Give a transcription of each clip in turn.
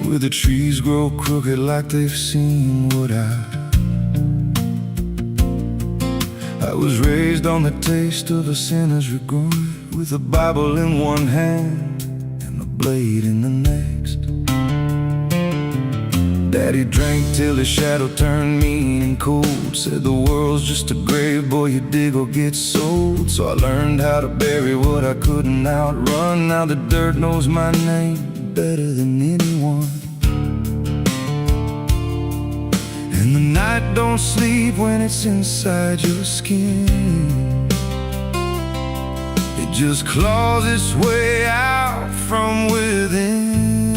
where the trees grow crooked like they've seen what I was raised on the taste of a sinner's regret, with a Bible in one hand and a blade in the next. Daddy drank till his shadow turned mean and cold, said the world's just a grave, boy, you dig or get sold. So I learned how to bury what I couldn't outrun. Now the dirt knows my name better than anyone. And the night don't sleep when it's inside your skin. It just claws its way out from within.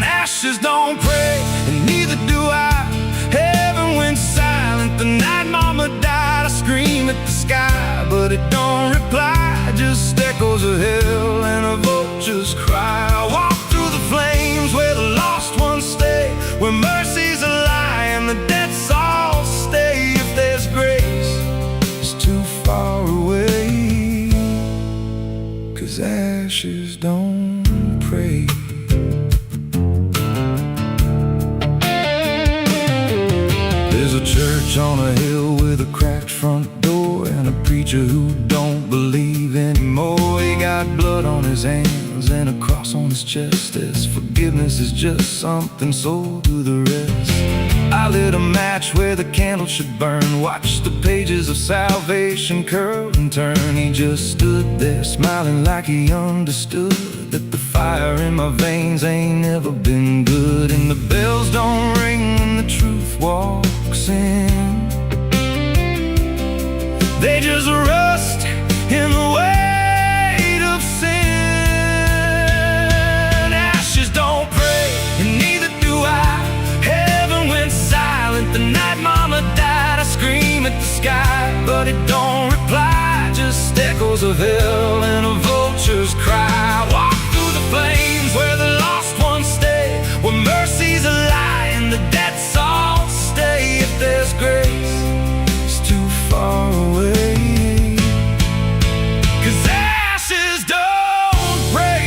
Ashes don't pray, and neither do I. Heaven went silent the night mama died. I scream at the sky, but it don't reply. Just echoes of hell and a vulture's cry. I walk through the flames where the lost ones stay, where mercy's a lie and the dead souls stay. If there's grace, it's too far away, 'cause ashes don't pray. There's a church on a hill with a cracked front door, and a preacher who don't believe anymore. He got blood on his hands and a cross on his chest, as forgiveness is just something sold to the rest. I lit a match where the candle should burn, watched the pages of salvation curl and turn. He just stood there smiling like he understood that the fire in my veins ain't never been good. And the bells don't ring when the truth walks in, they just rust in the weight of sin. Ashes don't pray, and neither do I. Heaven went silent the night mama died. I scream at the sky, but it don't reply. Just echoes of hell and a vulture's cry. I walk through the flames where the lost ones stay, where mercy's a lie and the dead souls stay. If there's grace, it's too far away, 'cause ashes don't pray.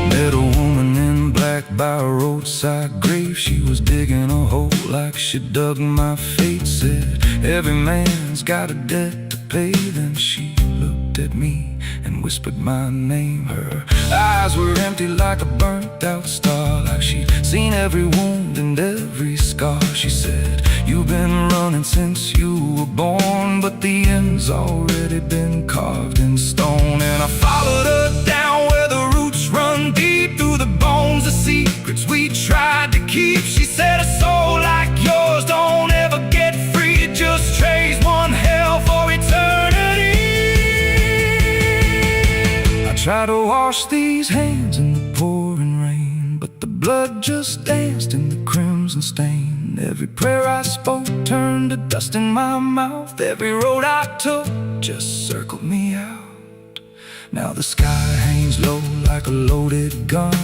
Met a woman in black by a roadside grave. She was digging a hole like she dug my fate. Said every man's got a debt to pay. Then she looked at me and whispered my name. Her eyes were empty like a burnt out star, like she'd seen every wound and every scar. She said, you've been running since you were born, but the end's already been carved in stone. And I followed her down where the roots run deep through the bones, the secrets we tried to keep. She said, a soul like yours don't ever get free. It just trades one hell for eternity. I try to wash these hands in the pouring rain, but the blood just danced in the crimson stain. Every prayer I spoke turned to dust in my mouth. Every road I took just circled me out. Now the sky hangs low like a loaded gun,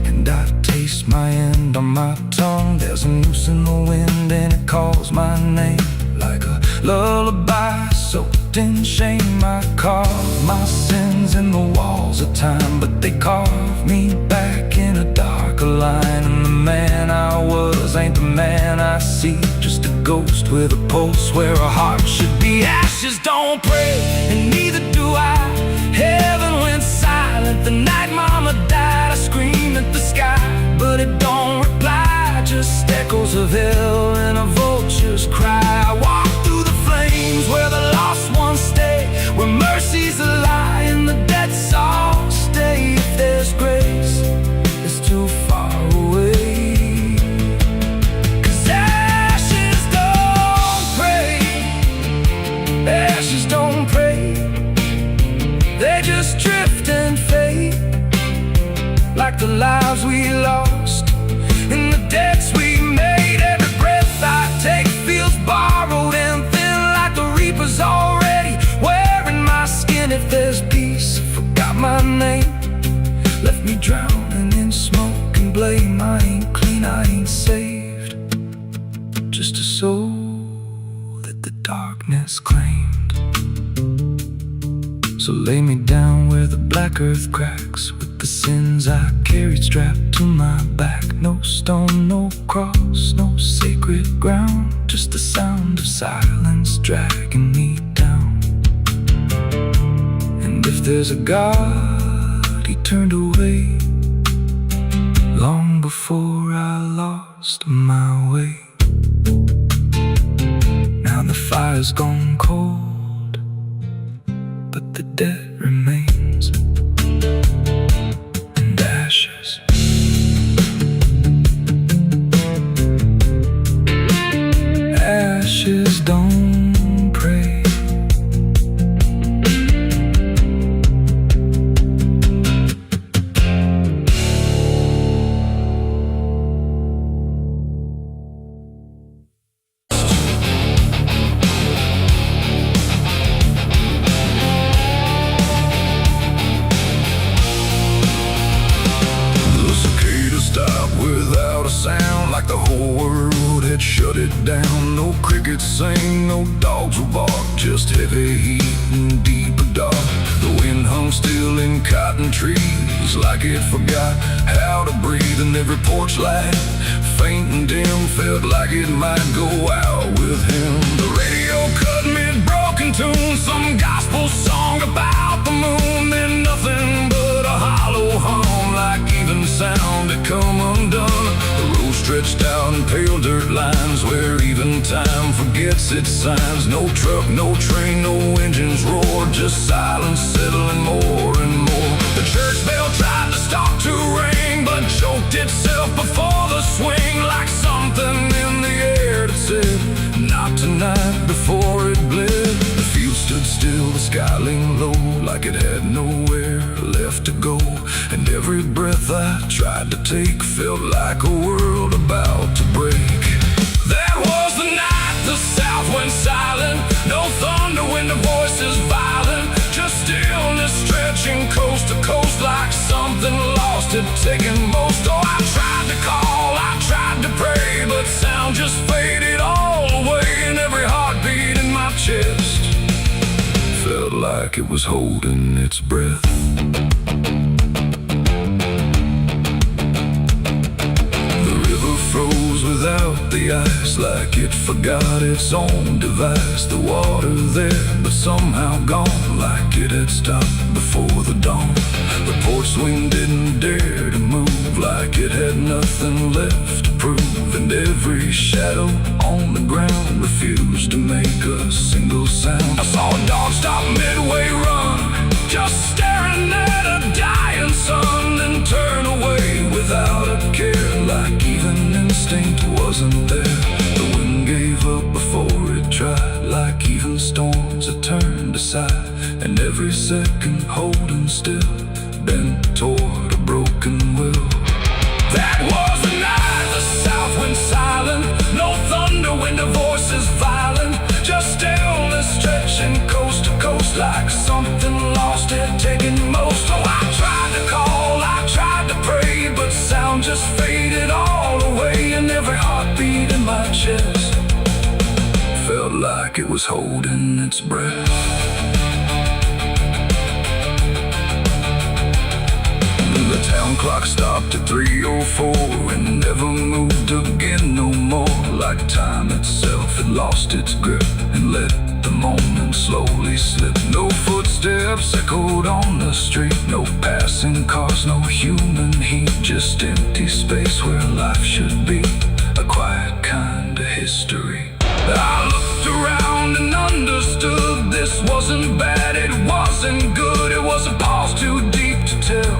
and I taste my end on my tongue. There's a noose in the wind and it calls my name like a lullaby soaked in shame. I carve my sins in the walls of time, but they carve me back in a darker line. And the man I was ain't the man I see, just a ghost with a pulse where a heart should be. Ashes don't pray, and neither do I. Heaven went silent the night mama died. I scream at the sky, but it don't reply. Just echoes of hell and a vulture's cry. I walk through the flames where the lost ones stay, where mercy's a lie and the dead souls stay. If there's grace, it's too far away, 'cause ashes don't pray. Ashes don't pray, they just drift and fade, like the lives we lost and the debts we made. Every breath I take feels borrowed and thin, like the reaper's already wearing my skin. If there's peace, I forgot my name, left me drowning in smoke and blame. I ain't clean, I ain't saved, just a soul that the darkness claimed. So lay me down where the black earth cracks, with the sins I carried strapped to my back. No stone, no cross, no sacred ground, just the sound of silence dragging me down. And if there's a God, he turned away long before I lost my way. Now the fire's gone cold, but the debt remains, and ashes. Ashes don't pray. Without a sound, like the whole world had shut it down. No crickets sang, no dogs would bark, just heavy heat and deeper dark. The wind hung still in cotton trees, like it forgot how to breathe. And every porch light, faint and dim, felt like it might go out with him. The radio cut mid-broken tune, some gospel song about the moon. Then nothing but a hollow hum, like even sound had come undone. The road stretched out in pale dirt lines, where even time forgets its signs. No truck, no train, no engines roar, just silence settling more and more. The church bell tried to stop to ring, but choked itself before the swing, like something in the air that said, not tonight, before it bled. The field stood still, the sky leaned low, like it had nowhere left to go. And every breath I tried to take felt like a world about to break. That was the night the south went silent. No thunder when the voices violent, just stillness stretching coast to coast, like something lost had taken most. Oh, I tried to call, I tried to pray, but sound just faded all away. And every heartbeat in my chest felt like it was holding its breath. Froze without the ice, like it forgot its own device. The water there, but somehow gone, like it had stopped before the dawn. The porch swing didn't dare to move, like it had nothing left to prove. And every shadow on the ground refused to make a single sound. I saw a dog stop midway run, just staring at a dying sun, then turn away without a care, like even instinct wasn't there. The wind gave up before it tried, like even storms had turned aside. And every second holding still, bent toward a broken will. That was the night the south went silent. No thunder when the voices violent, just stillness stretching coast to coast, like something lost had taken most. Oh, I tried to call, I tried to pray, but sound just faded all away. And every heartbeat in my chest felt like it was holding its breath. The town clock stopped at 3:04 and never moved again no more, like time itself had lost its grip and let the moment slowly slip. No footsteps echoed on the street, no passing cars, no human heat, just empty space where life should be, a quiet kind of history. I looked around and understood this wasn't bad, it wasn't good, it was a pause too deep to tell.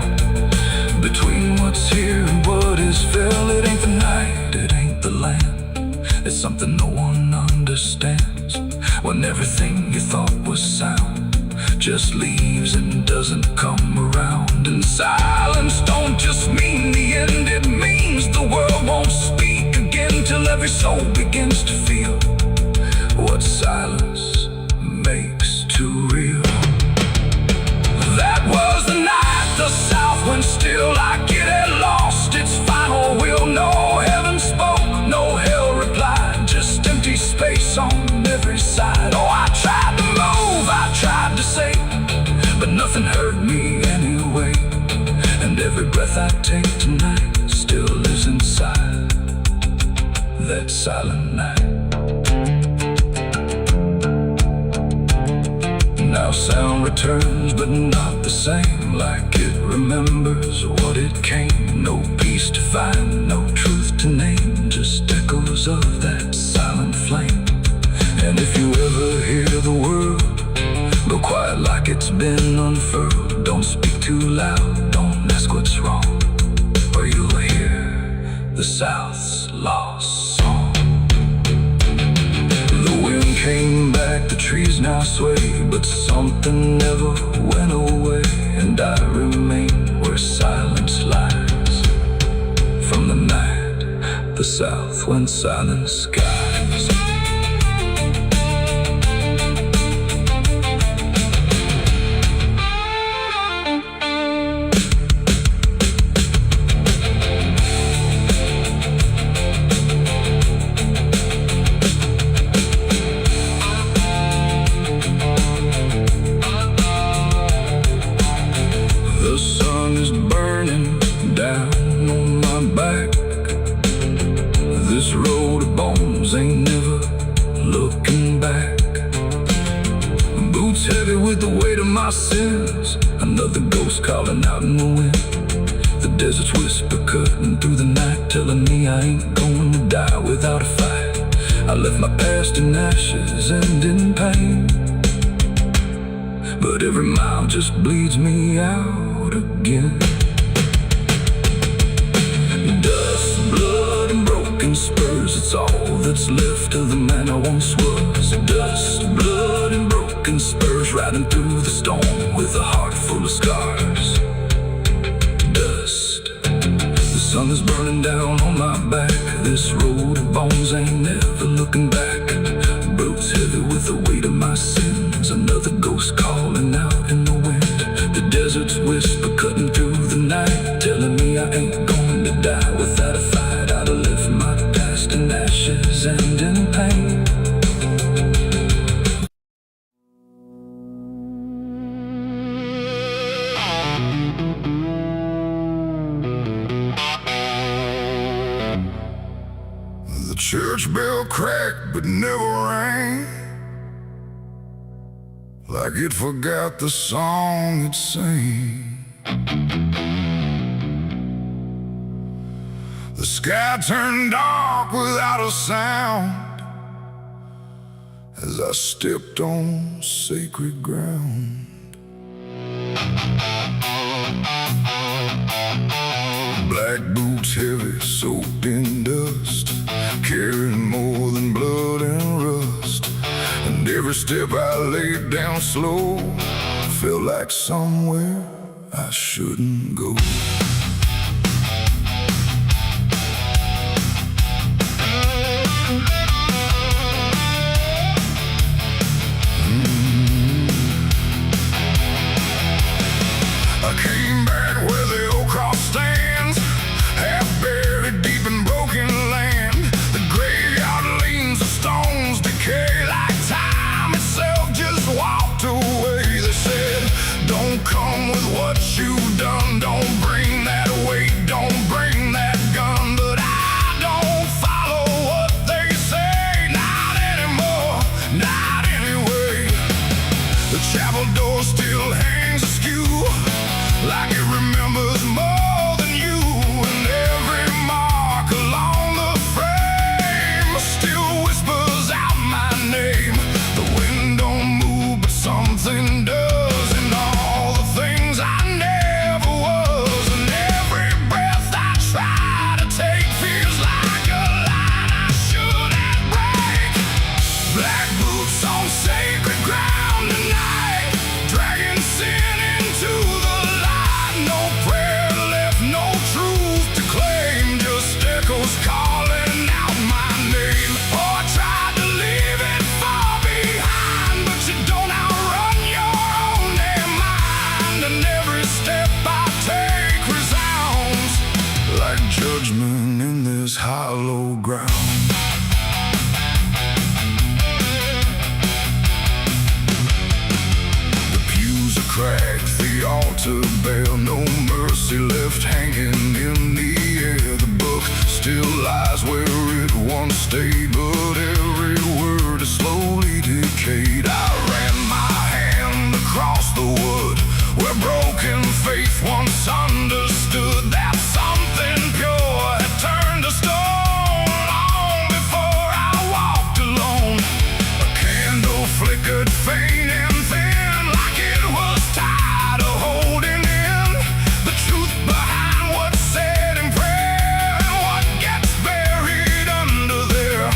Between what's here and what is fell, it ain't the night, it ain't the land. It's something no one understands, when everything you thought was sound just leaves and doesn't come around. And silence don't just mean the end, it means the world won't speak again, till every soul begins to feel what silence makes too real. That was the night the south went still, like it had lost its final will. No heaven spoke, no hell replied, just empty space on every side. Oh, I tried to move, I tried to say, Nothing hurt me anyway, and every breath I take tonight still lives inside that silent night. Now sound returns, but not the same, like it remembers what it came. No peace to find, no truth to name, just echoes of that silent flame. And if you ever hear the world go quiet like it's been unfurled, don't speak too loud, don't ask what's wrong, or you'll hear the South's lost song. The wind came back, the trees now sway, but something never went away, and I remain where silence lies. From the night, the South went silent skies. This road of bones ain't never looking back. Boots heavy with the weight of my sins, another ghost calling out in the wind. The desert's whisper cutting through the night, telling me I ain't going to die without a fight. I left my past in ashes and in pain, but every mile just bleeds me out again. Dust, blood, and broken spurs, it's all that's left of the man I once was. Dust, blood, and broken spurs, riding through the storm with a heart full of scars. Dust, the sun is burning down on my back. This road of bones ain't never looking back. Boots heavy with the weight of my sins, another ghost calling out in the wind. The desert's whisper cutting through the night, telling me I ain't going to die without a fight. I'd have left my past in ashes and in pain. The church bell cracked but never rang, like it forgot the song it sang. The sky turned dark without a sound as I stepped on sacred ground. Black boots heavy, soaked in dust, carrying more than blood and rust. And every step I laid down slow felt like somewhere I shouldn't go. I came back where the old cross stands, half buried deep in broken land. The graveyard leans, the stones decay like time itself just walked away. They said, don't come with what you've done, don't bring that weight, don't bring that gun. But I don't follow what they say, not anymore, not anyway. The chapel door still hangs askew, like it remembers more than you, and every mark along the frame still whispers out my name. The wind don't move, but something does, and all the things I never was, and every breath I try to take feels like a line I shouldn't break. Black boots on sacred ground tonight, dragging sin into the light. No prayer left cracked the altar bell, no mercy left hanging in the air. The book still lies where it once stayed, but every word is slowly decayed. I ran my hand across the wood where broken faith once understood that something pure had turned to stone. Long before I walked alone, a candle flickered faint and thin, like it was tired of holding in the truth behind what's said in prayer and what gets buried under there.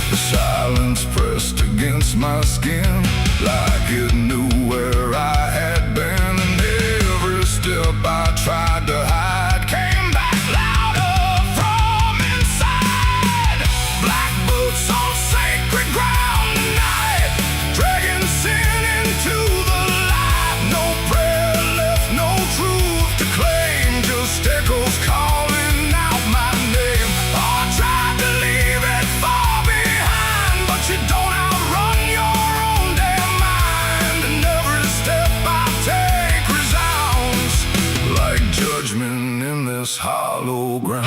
The silence pressed against my skin like it knew where I had been, and every step I tried to hide came back louder from inside. Black boots on sacred ground tonight, dragging sin into the light. No prayer left, no truth to claim, just echoes calling out my name. Oh, I tried to leave it far behind, but you don't outrun your own damn mind. And every step I take resounds like judgment in this hollow ground.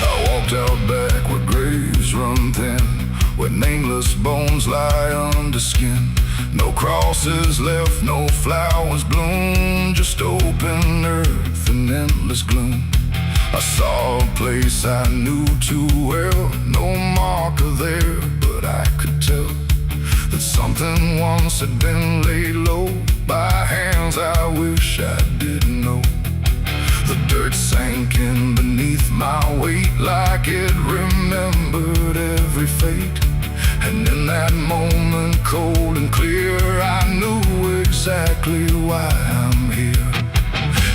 I walked out back where graves run thin, where nameless bones lie under skin. No crosses left, no flowers bloom, just open earth and endless gloom. I saw a place I knew too well, no marker there, but I could tell that something once had been laid low by hands I wish I didn't know. The dirt sank in beneath my weight like it remembered every fate. And in that moment, cold and clear, I knew exactly why I'm here.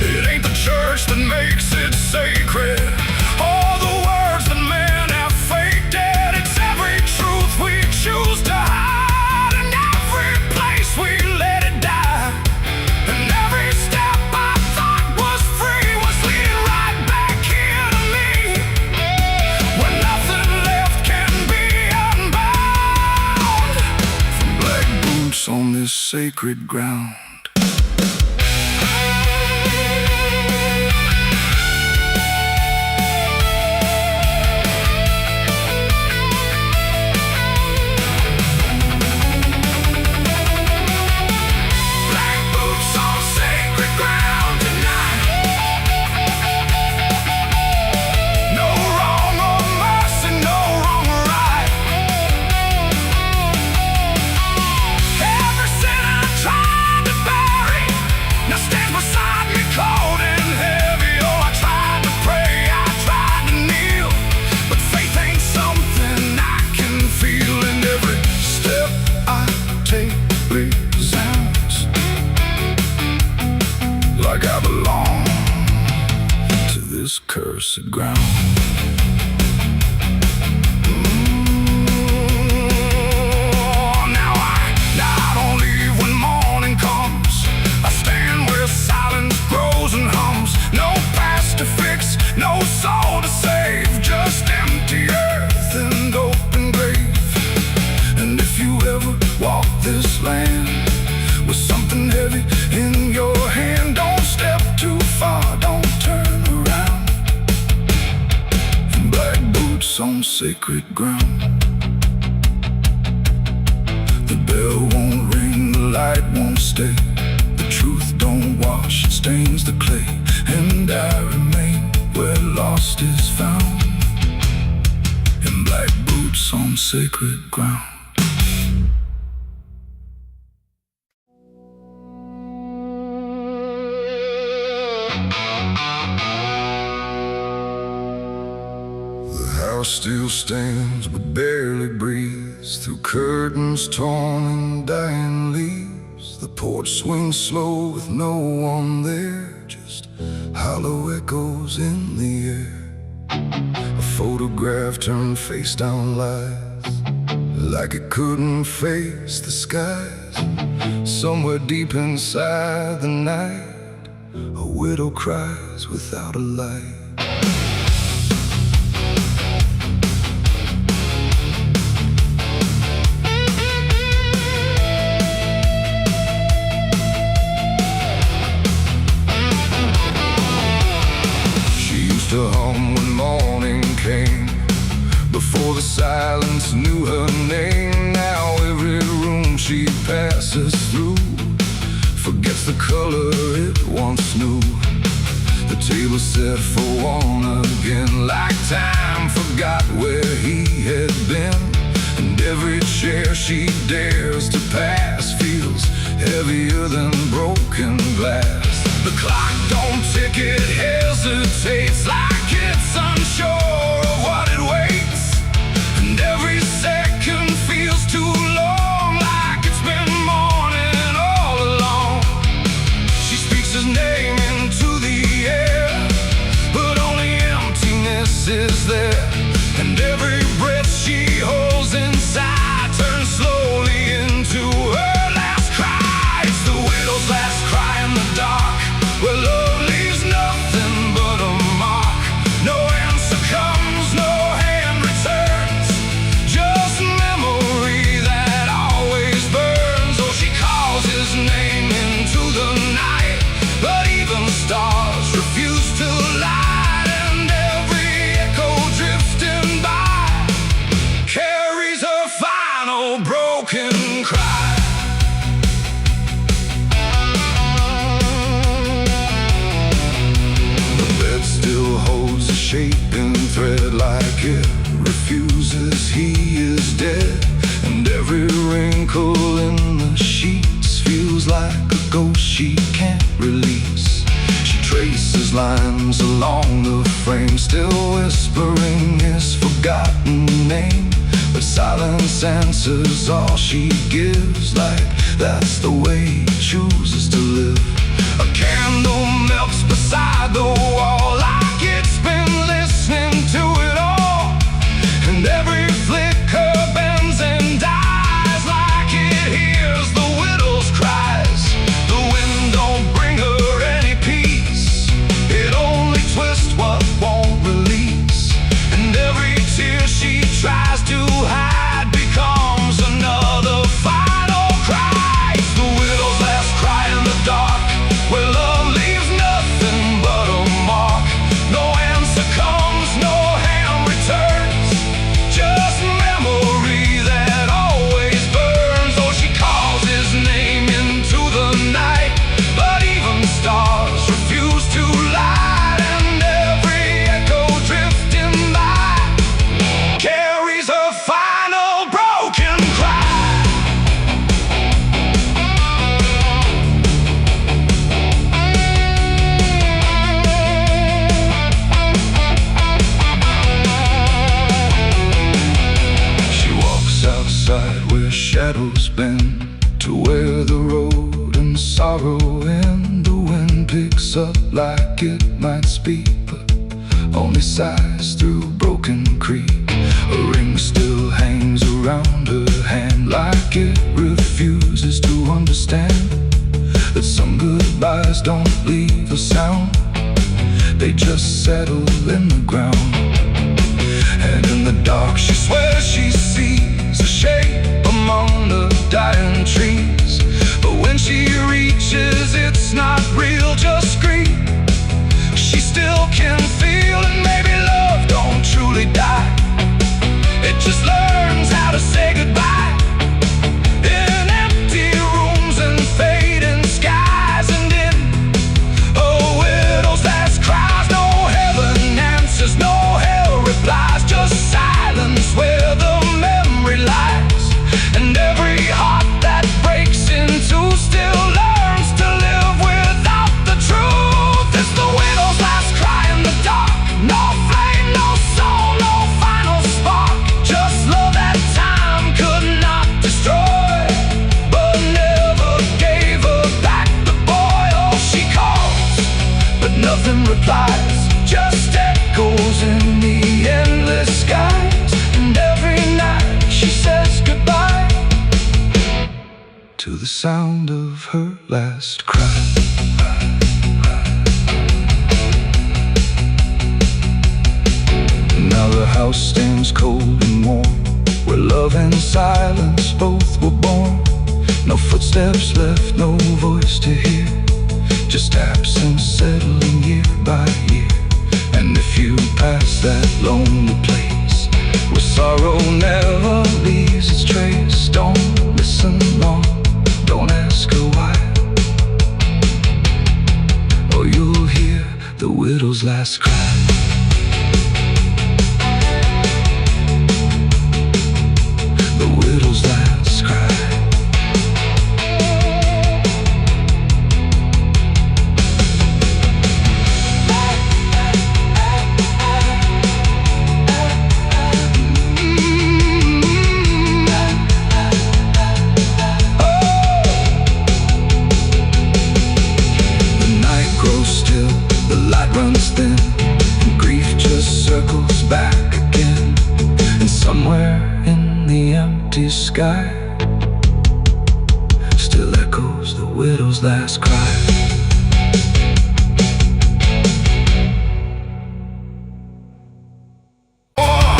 It ain't the church that makes it sacred, or the words that men have faked it. It's every truth we choose to hide, and every place we let it die. And every step I thought was free was leading right back here to me, where nothing left can be unbound. From black boots on this sacred ground. Like I belong to this cursed ground. Now I don't leave when morning comes. I stand where silence grows and hums. No past to fix, no soul to save, just empty earth and open grave. And if you ever walk this land with something heavy in your hand, don't step too far, don't turn around. Black boots on sacred ground. The bell won't ring, the light won't stay. The truth don't wash, it stains the clay. And I remain where lost is found, in black boots on sacred ground. house still stands but barely breathes through curtains torn and dying leaves. The porch swings slow with no one there, just hollow echoes in the air. A photograph turned face down lies, like it couldn't face the skies. Somewhere deep inside the night, a widow cries without a light. To hum when morning came, before the silence knew her name. Now every room she passes through forgets the color it once knew. The table set for one again, like time forgot where he had been. And every chair she dares to pass feels heavier than broken glass. The clock don't tick, it hesitates like it's unsure of what it waits. And every second feels too long, like it's been morning all along. She speaks his name into the air, but only emptiness is there. And every breath she holds inside turns slowly into her last cry. It's the widow's last cry in the dark, where love leaves nothing but a mark. No answer comes, no hand returns, just memory that always burns. Oh, she calls his name into the night, but even stars refuse to light. And every echo drifting by carries her final broken cry. Holds a shaping thread, like it refuses he is dead. And every wrinkle in the sheets feels like a ghost she can't release. She traces lines along the frame, still whispering his forgotten name. But silence answers all she gives, like that's the way he chooses to live. A candle melts beside the wall, like it's been listening to it all. And every flicker bends and dies, like it hears the widow's cries. The wind don't bring her any peace, it only twists what won't release. And every tear she tries to hide becomes another final cry. It's the widow's last cry in the dark, where love leaves nothing but a mark. No answer comes, no hand returns, just memory that always burns. Oh, she calls his name into the night, but even stars refuse to light. And every echo drifting by carries her final broken cry. Outside where shadows bend, to where the road and sorrow end. The wind picks up like it might speak, but only sighs through broken creek. A ring still hangs around her hand, like it refuses to understand that some goodbyes don't leave a sound, they just settle in the ground. And in the dark she swears she sees a shape among the dying trees. But when she reaches, it's not real, just grief. She still can feel, and maybe love don't truly die, it just learns how to say goodbye. In empty rooms and fading skies, and in a widow's last cries, no heaven answers, no hell replies, just silence where the memory lies. And to the sound of her last cry. Now the house stands cold and warm, where love and silence both were born. No footsteps left, no voice to hear, just absence settling year by year. And if you pass that lonely place where sorrow never leaves its trace, don't listen long, don't ask her why, or you'll hear the widow's last cry. The widow's last cry. Runs thin, and grief just circles back again. And somewhere in the empty sky still echoes the widow's last cry. Oh,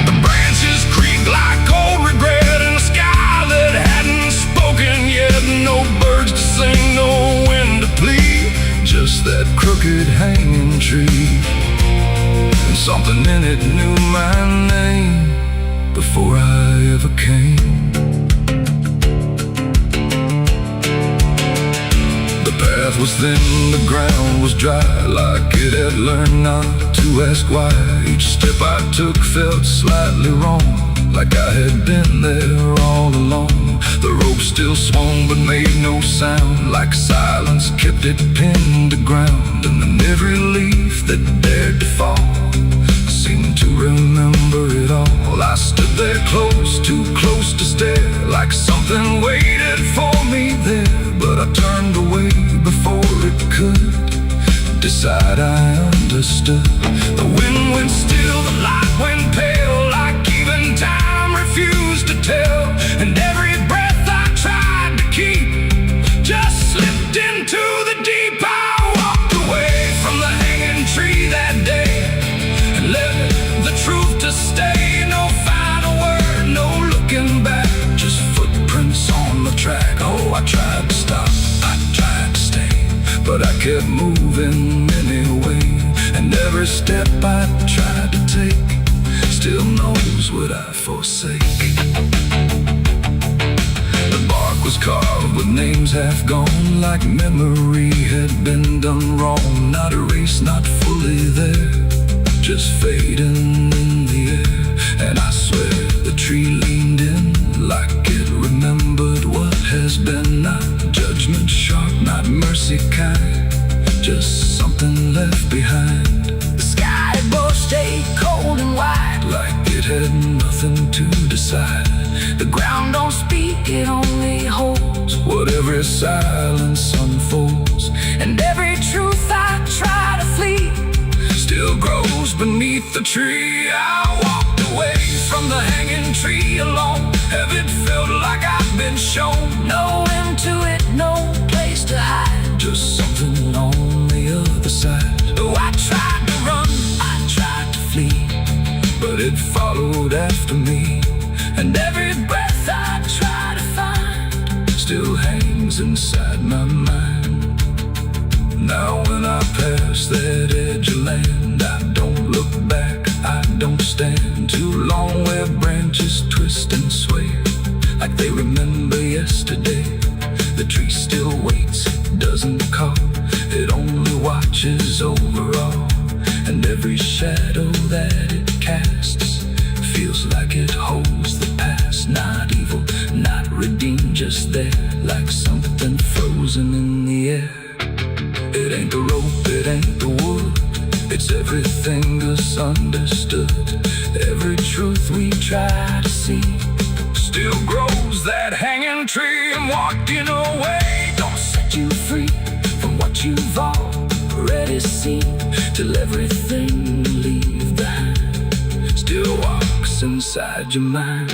the branches creak like cold regret in a sky that hadn't spoken yet. No birds to sing, no wind to plead, just that crooked hanging tree. And something in it knew my name before I ever came. The path was thin, the ground was dry, like it had learned not to ask why. Each step I took felt slightly wrong, like I had been there all along. The rope still swung but made no sound, like silence kept it pinned to ground. And then every leaf that dared to fall seemed to remember it all. I stood there close, too close to stare, like something waited for me there. But I turned away before it could decide I understood. The wind went still, the light went pale, like even time refused to tell. And every breath I tried to keep just slipped into the deep. I walked away from the hanging tree that day and let the truth to stay. No final word, no looking back, just footprints on the track. Oh, I tried to stop, I tried to stay, but I kept moving anyway. And every step I tried to take still knows what I forsake. The bark was carved with names half gone, like memory had been done wrong. Not erased, not fully there, just fading in the air. And I swear the tree leaned in, like it remembered what has been. Not judgment sharp, not mercy kind, just something left behind. The sky above stayed cold and white, like it had nothing to decide. The ground don't speak, it only holds what every silence unfolds. And every truth I try to flee still grows beneath the tree. I walked away from the hanging tree alone. Heaven felt like I've been shown. No end to it, no place to hide, just something on the other side. Oh, I tried to run, I tried to flee, but it followed after me. And every breath I try to find still hangs inside my mind. Now when I pass that edge of land, I don't look back, I don't stand too long where branches twist and sway, like they remember yesterday. The tree still waits, it doesn't call, it only watches over all. And every shadow that it casts feels like it holds the past. Not evil, not redeemed, just there, like something frozen in the air. It ain't the rope, it ain't the wood, it's everything misunderstood. Every truth we try to see still grows that hanging tree. And walking away don't set you free from what you've already seen, till everything you leave behind still walks inside your mind.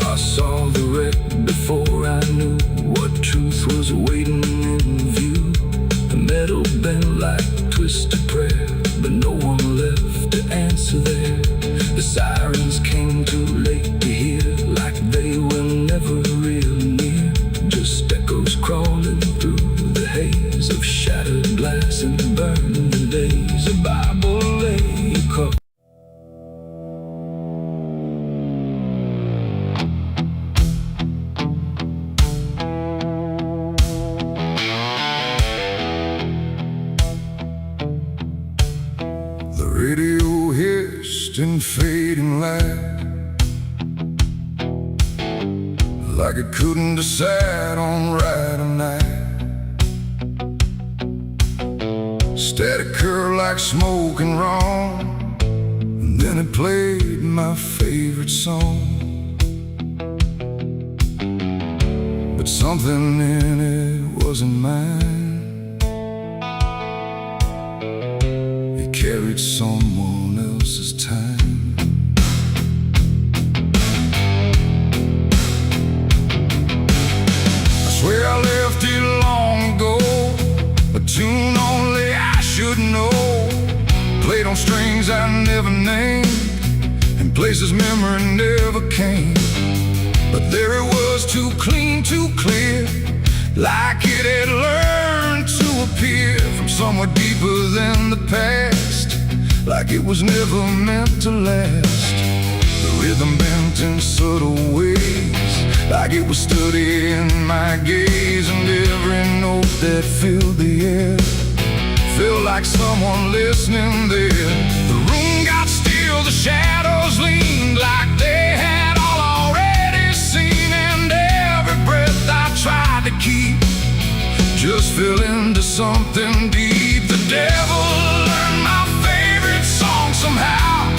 I saw the red before I knew what truth was waiting in view. The metal bent like twisted prayer, but no one left to answer there. The sirens came too late to hear, like they were never really near. Just echoes crawling through the haze of shattered glass and burning days. A Bible lay across. The radio hissed in fading light, like it couldn't decide on right or night. Static curl like smoke and wrong, and then it played my favorite song. But something in it wasn't mine. It carried someone else's time. I swear I left it long ago, a tune only I should know, played on strings I never named, in places memory never came. But there it was, too clean, too clear, like it had learned to appear from somewhere deeper than the past, like it was never meant to last. The rhythm bent in subtle ways, like it was studying my gaze, and every note that filled the air felt like someone listening there. The room got still, the shadows leaned like they had all already seen, and every breath I tried to keep just fell into something deep. The devil learned my favorite song somehow,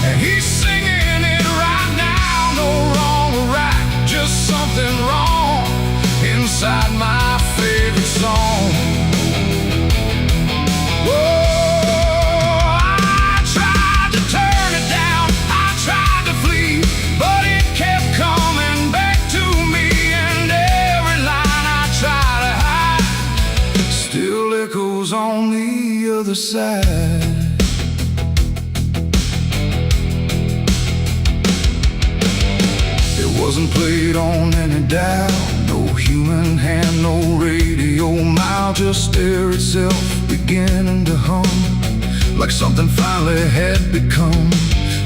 and he's singing it right now. No wrong or right, just something wrong inside my favorite song. On the other side, it wasn't played on any dial, no human hand, no radio mile, just air itself beginning to hum, like something finally had become.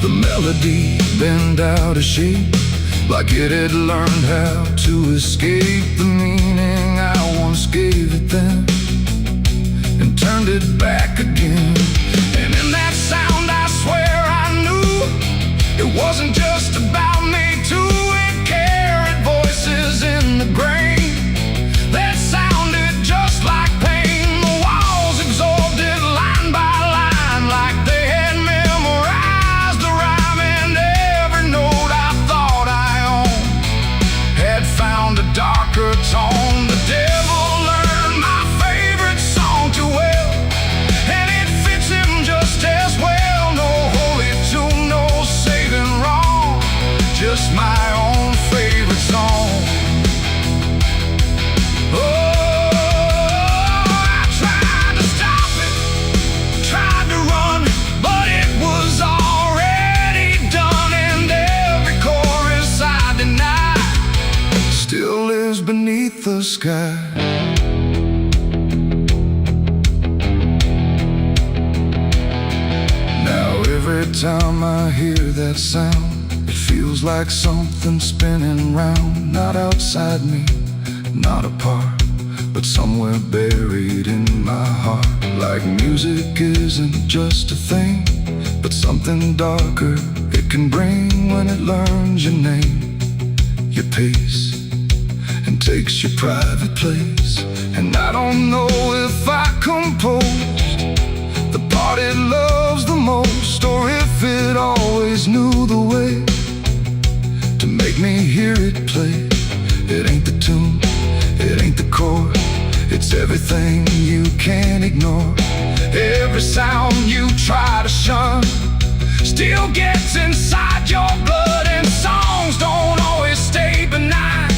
The melody bent out of shape, like it had learned how to escape the meaning I once gave it then, and turned it back again. And in that sound I swear I knew it wasn't just about me too. It carried voices in the grain that sounded just like pain. The walls absorbed it line by line, like they had memorized the rhyme, and every note I thought I owned had found a darker tone. The devil learned my favorite song too well, and it fits him just as well. No holy tune, no saving wrong, just my own favorite song. Oh, I tried to stop it, tried to run, but it was already done, and every chorus I denied still lives beneath the sky. Every time I hear that sound, it feels like something spinning round, not outside me, not apart, but somewhere buried in my heart. Like music isn't just a thing, but something darker it can bring when it learns your name, your pace, and takes your private place. And I don't know if I composed the part it loves the most, or if it always knew the way to make me hear it play. It ain't the tune, it ain't the chord, it's everything you can't ignore. Every sound you try to shun still gets inside your blood, and songs don't always stay benign.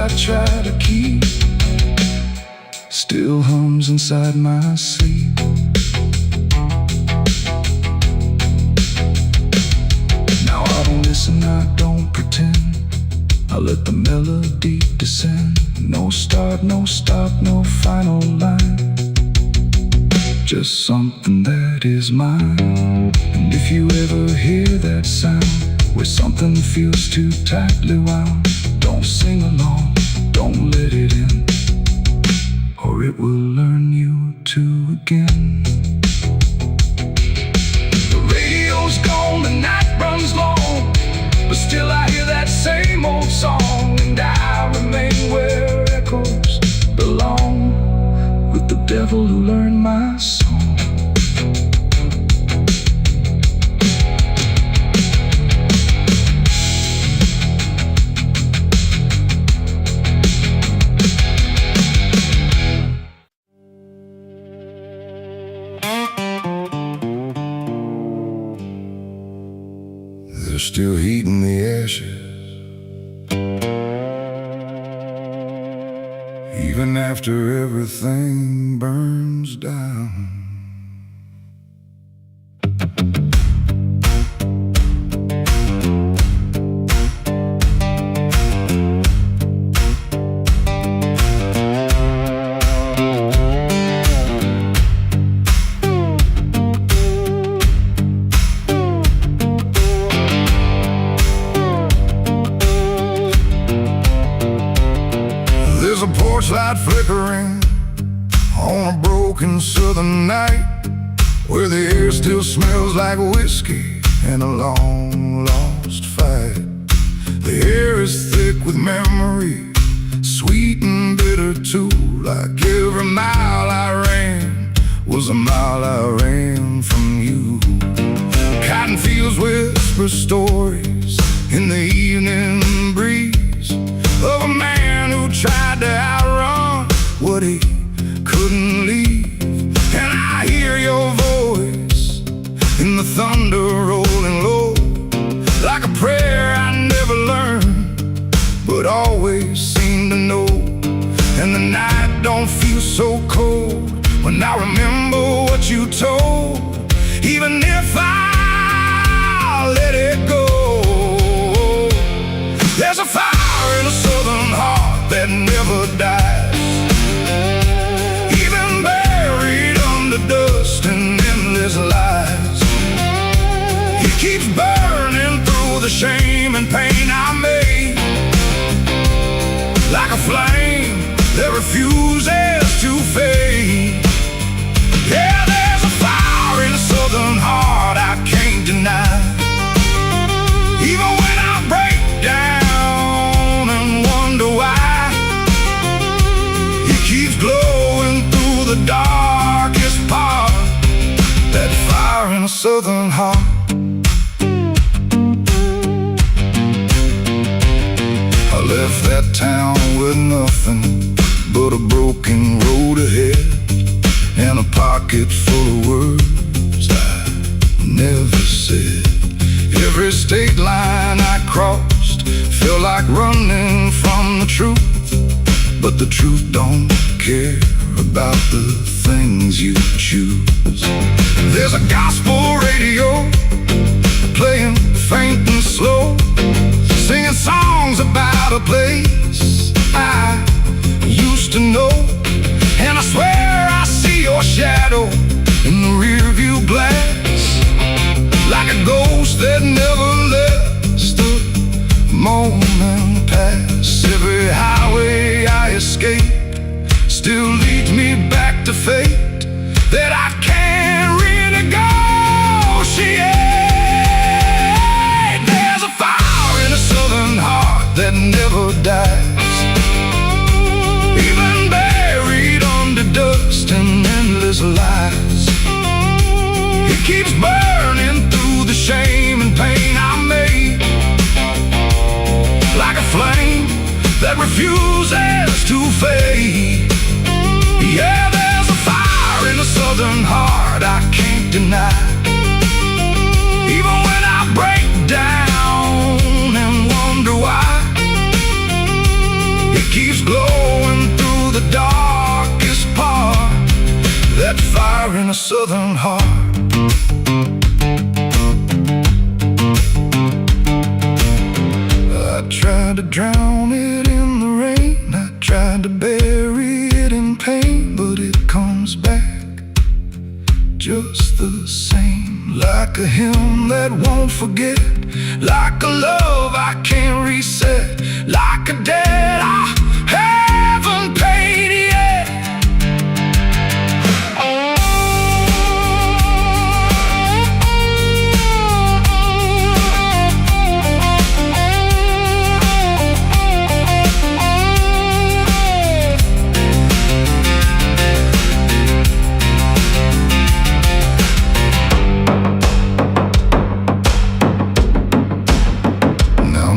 I try to keep still hums inside my sleep. Now I don't listen, I don't pretend, I let the melody descend. No start, no stop, no final line, just something that is mine. And if you ever hear that sound, where something feels too tightly wound, don't sing along, don't let it in, or it will learn you to again. The radio's gone, the night runs long, but still I hear that same old song. And I remain where echoes belong, with the devil who learned my song. They're still heating the ashes, even after everything burns down. There's a porch light flickering on a broken southern night, where the air still smells like whiskey and a long lost fight. The air is thick with memory, sweet and bitter too. Like every mile I ran was a mile I ran from you. Cotton fields whisper stories in the evening breeze of a man who tried to outrun what he couldn't leave. And I hear your voice in the thunder rolling low, like a prayer I never learned, but always seem to know. And the night don't feel so cold when I remember what you told, even if I let it go. There's a fire in a southern heart that never dies, even buried under dust and endless lies. It keeps burning through the shame and pain I made, like a flame that refuses to fade. Yeah, there's a fire in a southern heart I can't deny, even when I break down and wonder why. It keeps glowing through the darkest part, that fire in a southern heart. I left that town with nothing but a broken road ahead, and a pocket full of words I never said. Every state line I crossed felt like running from the truth, but the truth don't care about the things you choose. There's a gospel radio playing faint and slow, singing songs about a place I used to know. And I swear I see your shadow in the rearview glass, like a ghost that never lets the moment pass. Every highway I escape still leads me back to fate that I can't renegotiate. There's a fire in a southern heart that never dies, even buried under dust and endless lies. It keeps burning through the shame and pain I made, like a flame that refuses to fade. Yeah, there's a fire in a southern heart I can't deny, even when I break down and wonder why. It keeps glowing through the darkest part, that fire in a southern heart. I tried to drown it in the rain, I tried to bury it in pain, but it comes back just the same. Like a hymn that won't forget, like a love I can't reset, like a debt I haven't paid yet.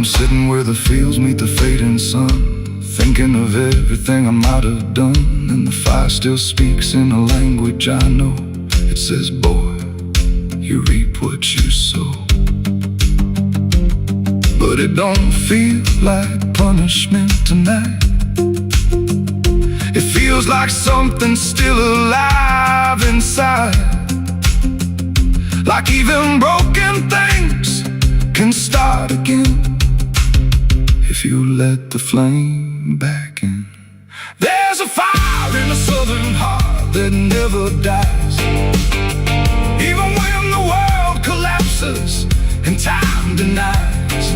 Sitting where the fields meet the fading sun, thinking of everything I might have done. And the fire still speaks in a language I know. It says, boy, you reap what you sow. But it don't feel like punishment tonight. It feels like something still alive inside, like even broken things can start again if you let the flame back in. There's a fire in the southern heart that never dies, even when the world collapses and time denies.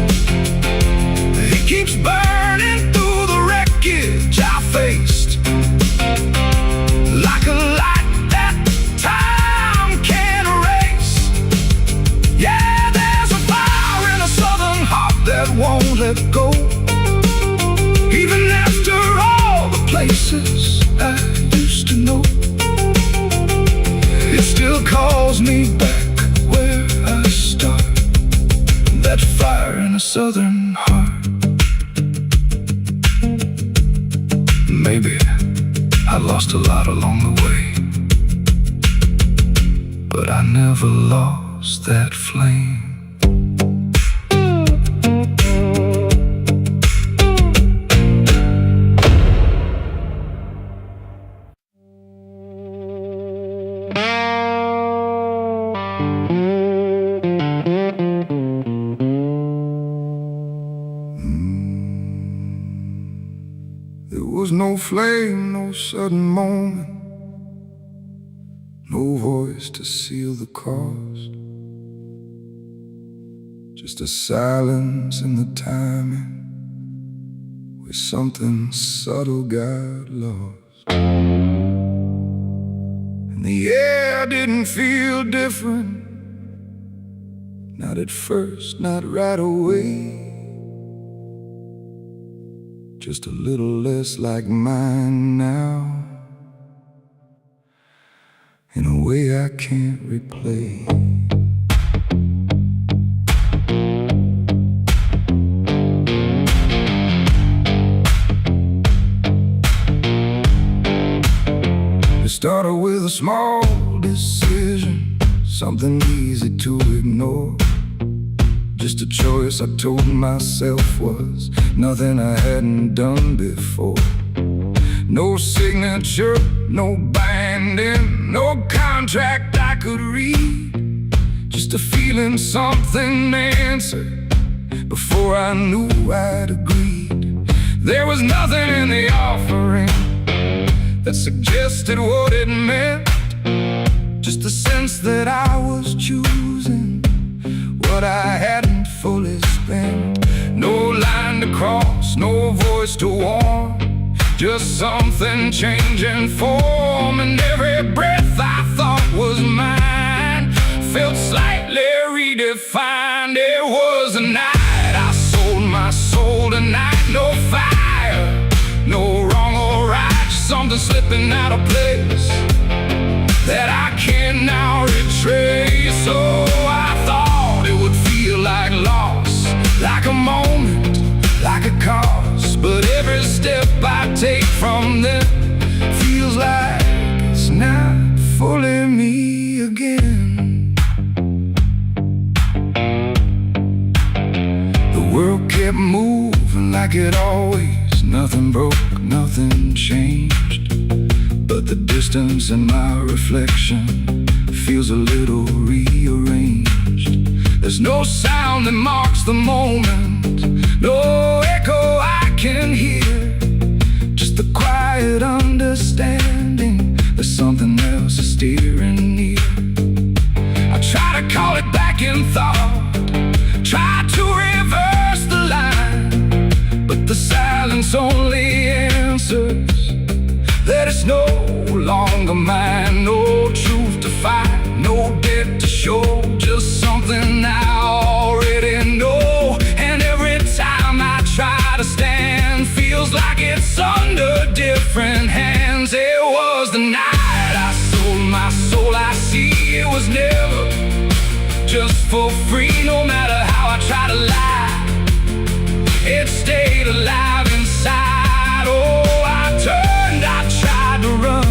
It keeps burning through the wreckage I faced, like a light that time can't erase. Yeah, there's a fire in a southern heart that won't let go. Even after all the places I used to know, it still calls me back where I start. That fire in a southern heart. Maybe I lost a lot along the way, but I never lost that flame. There was no flame, no sudden moment, no voice to seal the cost, just a silence in the timing where something subtle got lost. And the air didn't feel different, not at first, not right away, just a little less like mine now, in a way I can't replay. It started with a small decision, something easy to ignore. Just a choice I told myself was nothing I hadn't done before. No signature, no binding, no contract I could read, just a feeling something answered before I knew I'd agreed. There was nothing in the offering that suggested what it meant, just the sense that I was choosing what I hadn't fully spent. No line to cross, no voice to warn, just something changing form. And every breath I thought was mine felt slightly redefined. It was a night I sold my soul tonight. No fire, no wrong or right, just something slipping out of place that I can now retrace. So I thought it would feel like loss, like a moment, like a cause. But every step I take from them feels like it's not fully me again. The world kept moving like it always Nothing broke, nothing changed, but the distance in my reflection feels a little rearranged. There's no sound that marks the moment, no echo I can hear, just the quiet understanding that something else is steering near. I try to call it back in thought, try to reverse the line, but the silence only answers that it's no longer mine. No truth to fight, no debt to show, just something I already know. And every time I try to stand, feels like it's under different hands. It was the night I sold my soul. I see it was never just for free. No matter how I try to lie, it stayed alive inside. Oh, I turned, I tried to run,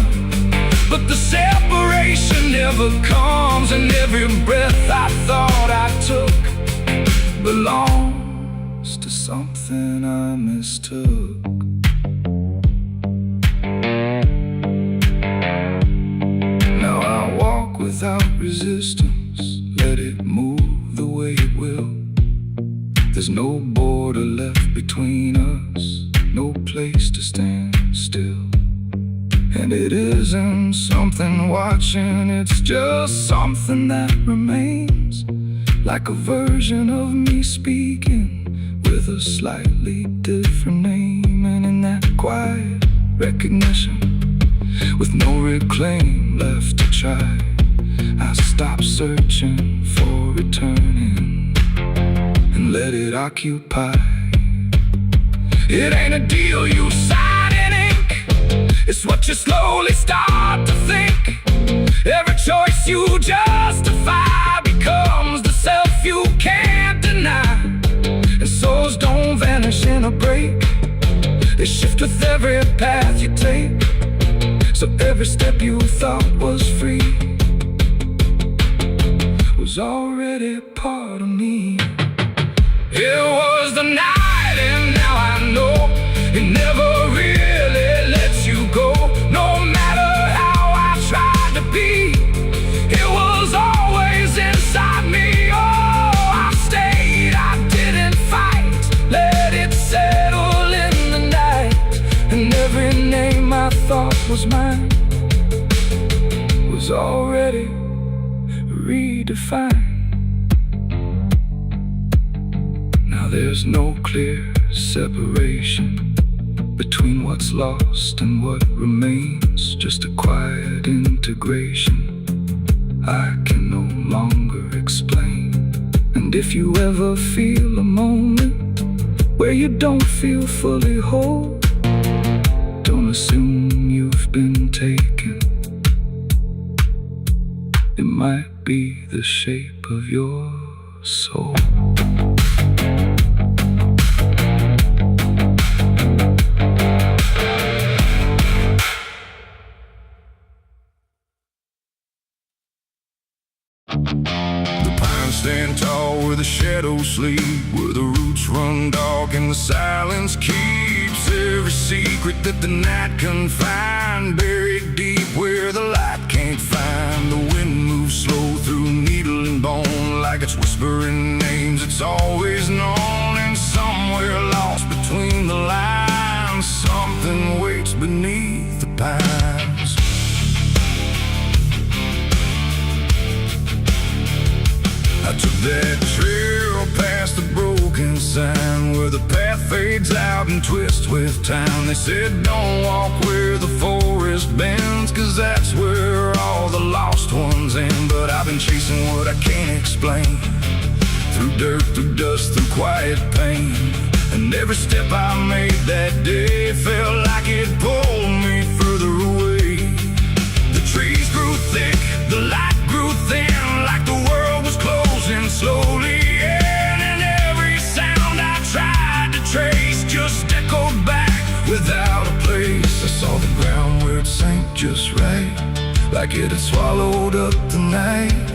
but the separation never comes. And every breath I thought I took belongs to something I mistook. Now I walk without resistance, let it move the way it will. There's no border left between us, no place to stand still. And it isn't something watching, it's just something that remains, like a version of me speaking with a slightly different name. And in that quiet recognition, with no reclaim left to try, I stop searching for returning and let it occupy. It ain't a deal you sign in ink, it's what you slowly start to think. Every choice you justify becomes the self you can't deny. And souls don't vanish in a break, they shift with every path you take. So every step you thought was free was already part of me. It was the night, and now I know it never really lets you go. No matter how I tried to be, it was always inside me. Oh, I stayed, I didn't fight, let it settle in the night. And every name I thought was mine was already redefined. There's no clear separation between what's lost and what remains, just a quiet integration I can no longer explain. And if you ever feel a moment where you don't feel fully whole, don't assume you've been taken. It might be the shape of your soul. The pines stand tall where the shadows sleep, where the roots run dark and the silence keeps every secret that the night can find. Buried deep where the light can't find, the wind moves slow through needle and bone, like it's whispering names it's always known. And somewhere lost between the lines, something waits beneath the pines. I took that trail past the broken sign, where the path fades out and twists with time. They said don't walk where the forest bends, 'cause that's where all the lost ones end. But I've been chasing what I can't explain, through dirt, through dust, through quiet pain. And every step I made that day felt like it pulled me further away. The trees grew thick, the light grew thin, like the world was closing slowly in. And every sound I tried to trace just echoed back without a place. I saw the ground where it sank just right, like it had swallowed up the night.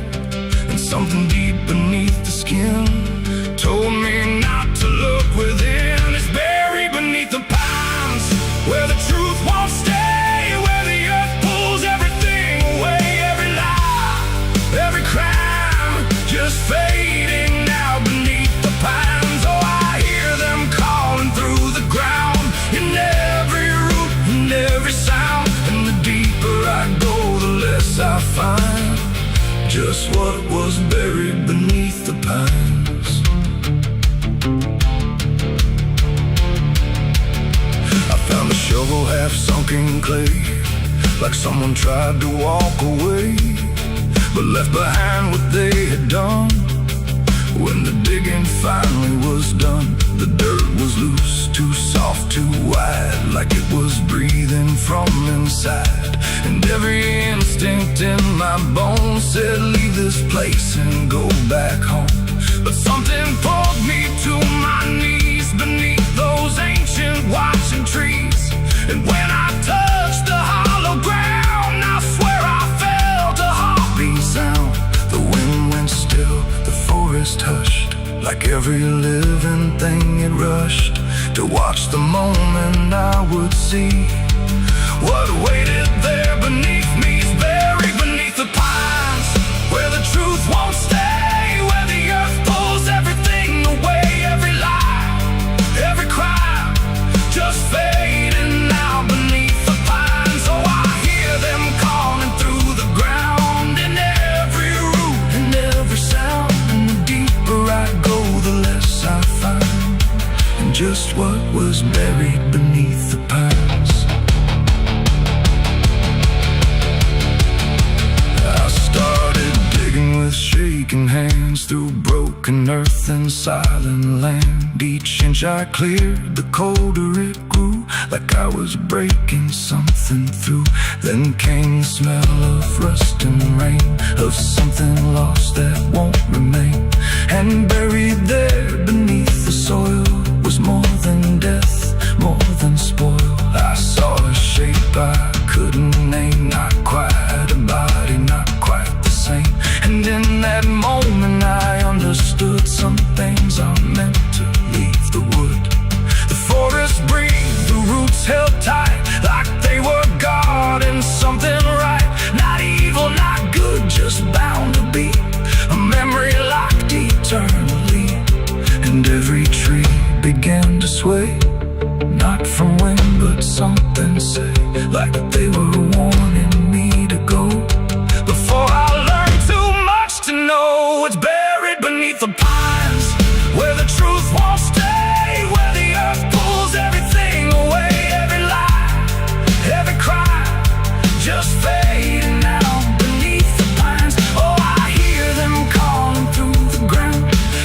And something deep beneath the skin told me not to look within. It's buried beneath the pine. just what was buried beneath the pines. I found a shovel half sunk in clay, like someone tried to walk away, but left behind what they had done. When the digging finally was done, the dirt was loose, too soft, too wide, like it was breathing from inside. And every instinct in my bones said, leave this place and go back home. But something pulled me to my knees beneath those ancient watching trees. And when I touched the hollow ground, I swear I felt a heartbeat sound. The wind went still, the forest hushed, like every living thing it rushed to watch the moment I would see what waited there beneath me. Is buried beneath the pines, where the truth won't stay, where the earth pulls everything away. Every lie, every crime, just fading now beneath the pines. Oh, I hear them calling through the ground, in every root and every sound. And the deeper I go, the less I find, and just what was buried beneath the pines. I started digging with shaking hands through broken earth and silent land. Each inch I cleared, the colder it grew, like I was breaking something through. Then came the smell of rust and rain, of something lost that won't remain. And buried there beneath the soil was more than death, more than spoil. I saw a shape I couldn't name, not quite a body, not quite the same. And in that moment I understood some things are meant to leave the wood. The forest breathed, the roots held tight, like they were guarding something right. Not evil, not good, just bound to be a memory locked eternally. And every tree began to sway, not from wind but something say, like they were warning me to go before I learned too much to know. It's buried beneath the pines, where the truth won't stay, where the earth pulls everything away. Every lie, every crime, just fading now beneath the pines. Oh, I hear them calling through the ground,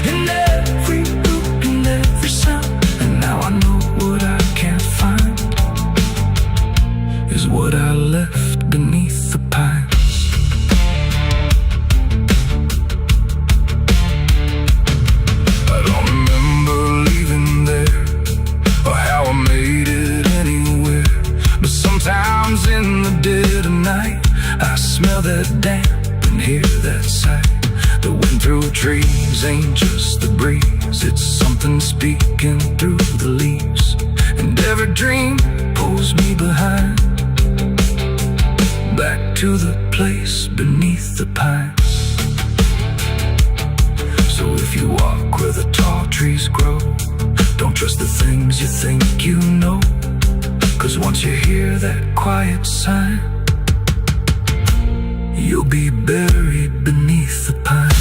in every root and every sound. And now I know what I can't find is what I left beneath the pines. I don't remember leaving there, or how I made it anywhere, but sometimes in the dead of night I smell that damp and hear that sigh. The wind through trees ain't just the breeze, it's something speaking through the leaves. And every dream pulls me behind, back to the place beneath the pines. So if you walk where the tall trees grow, don't trust the things you think you know, 'cause once you hear that quiet sign, you'll be buried beneath the pines.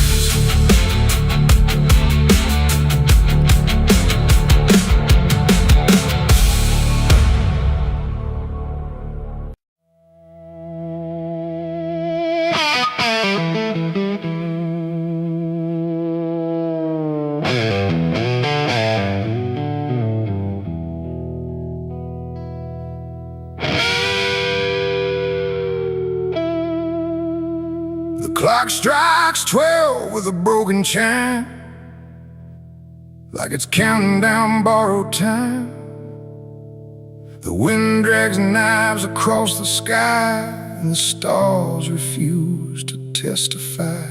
The clock strikes 12 with a broken chime, like it's counting down borrowed time. The wind drags knives across the sky, and the stars refuse to testify.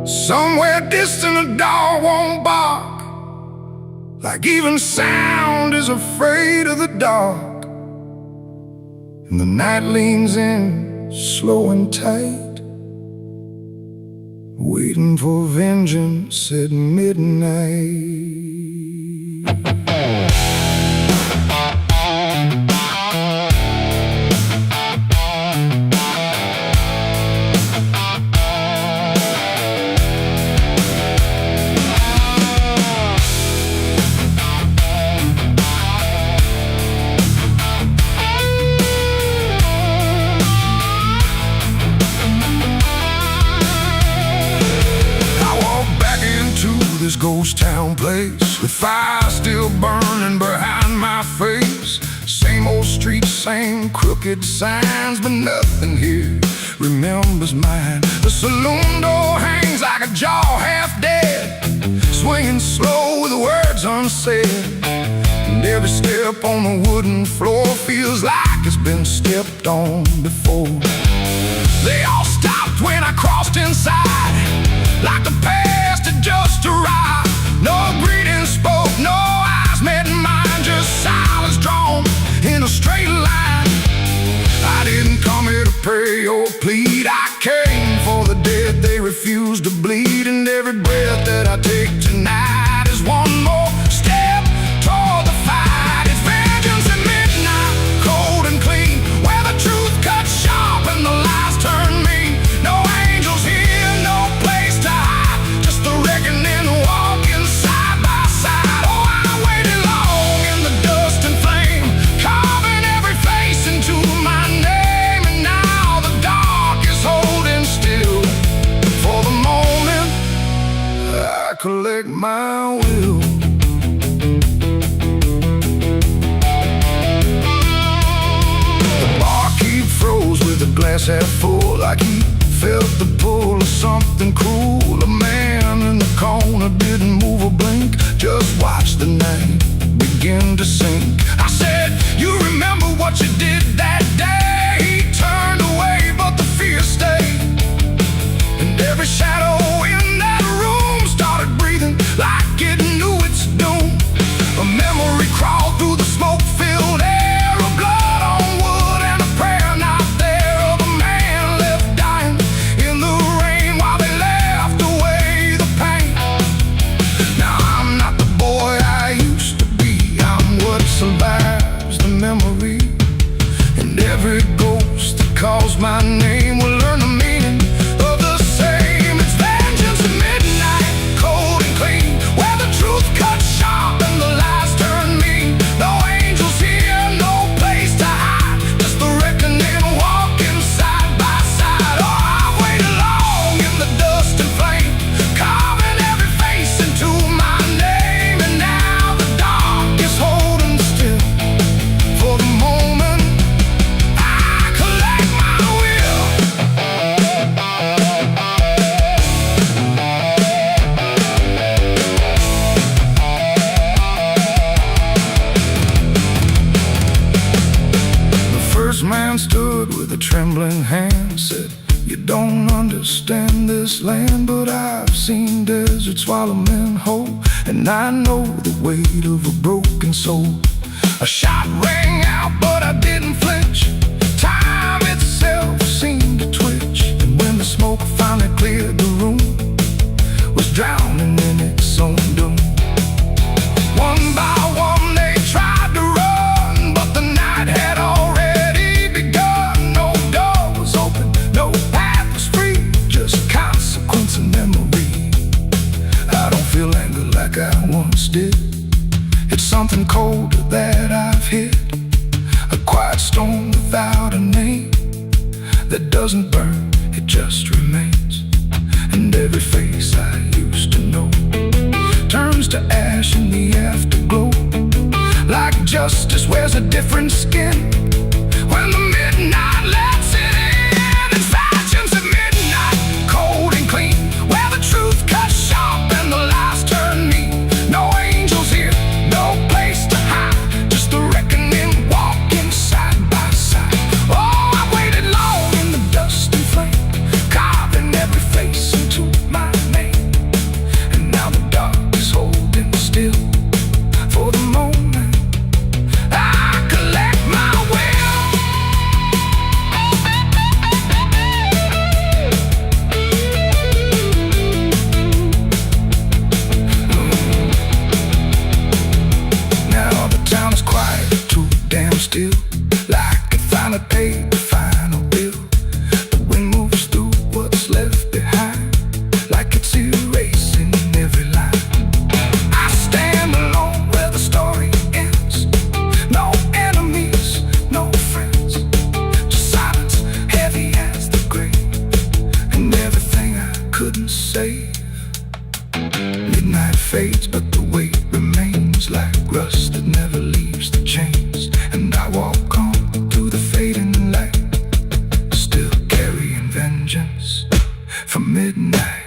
Somewhere distant a dog won't bark, like even sound is afraid of the dark. And the night leans in, slow and tight, waiting for vengeance at midnight. ghost town place, with fire still burning behind my face. Same old streets, same crooked signs, but nothing here remembers mine. The saloon door hangs like a jaw half dead, swinging slow with words unsaid. And every step on the wooden floor feels like it's been stepped on before. They all stopped when I crossed inside, like the past had just arrived. No greeting spoke, no eyes met mine, just silence drawn in a straight line. I didn't come here to pray or plead, I came for the dead they refuse to bleed. And every breath that I take tonight is one more step toward the fight. It's vengeance at midnight, cold and clean, where the truth cuts sharp and the lies turn mean. No angels here, no place to hide, just the reckoning walking side by side. Oh, I waited long in the dust and flame, carving every face into my name. And now the dark is holding still. For the moment I collect my will. The barkeep froze with a glass half full, like he felt the pull of something cruel. A man in the corner didn't move a blink, just watched the night begin to sink. I said, you remember what you did that day? He turned away, but the fear stayed. And every shadow in that room started breathing like it knew its doom. A memory crawled through the smoke-filled air, of blood on wood and a prayer not there, of a man left dying in the rain while they left away the pain. Now I'm not the boy I used to be, I'm what survives the memory. And every ghost that calls my name will learn the meaning of the same. It's vengeance at midnight, cold and clean, where the truth cuts sharp and the lies turn mean. No angels here, no place to hide, just the reckoning walking side by side. Oh, I've waited long in the dust and flame, carving every face into my name. And now the dark is holding still. For the moment I collect my will. The first man stood with a trembling hand, said, you don't understand this land, but I've seen deserts swallow men whole, and I know the weight of a broken soul. A shot rang out, but I didn't flinch. Time itself seemed to twitch, and when the smoke finally cleared the room, was drowning in its own doom. One by one they tried to run, but the night had already begun. No door was open, no path was free, just consequence and memory. I don't feel anger like I once did, it's something colder that I've hit. A quiet storm without a name, that doesn't burn, it just remains. And every face I used to know turns to ash in the afterglow, like justice wears a different skin when the midnight lets it in. It's vengeance at midnight, cold and clean, where the truth cuts sharp and the lies turn mean. No angels here, no place to hide, just the reckoning walking side by side. Oh, I waited long in the dust and flame, carving every face into my name. And now the dark is holding still. For the moment I collect my will. Now the town is quiet, too damn still, like it finally paid the final bill. The wind moves through what's left behind, like it's erasing every line. I stand alone where the story ends. No enemies, no friends, just silence heavy as the grave, and everything I couldn't save. Midnight fades rust that never leaves the chains. And I walk on through the fading light, still carrying vengeance from midnight.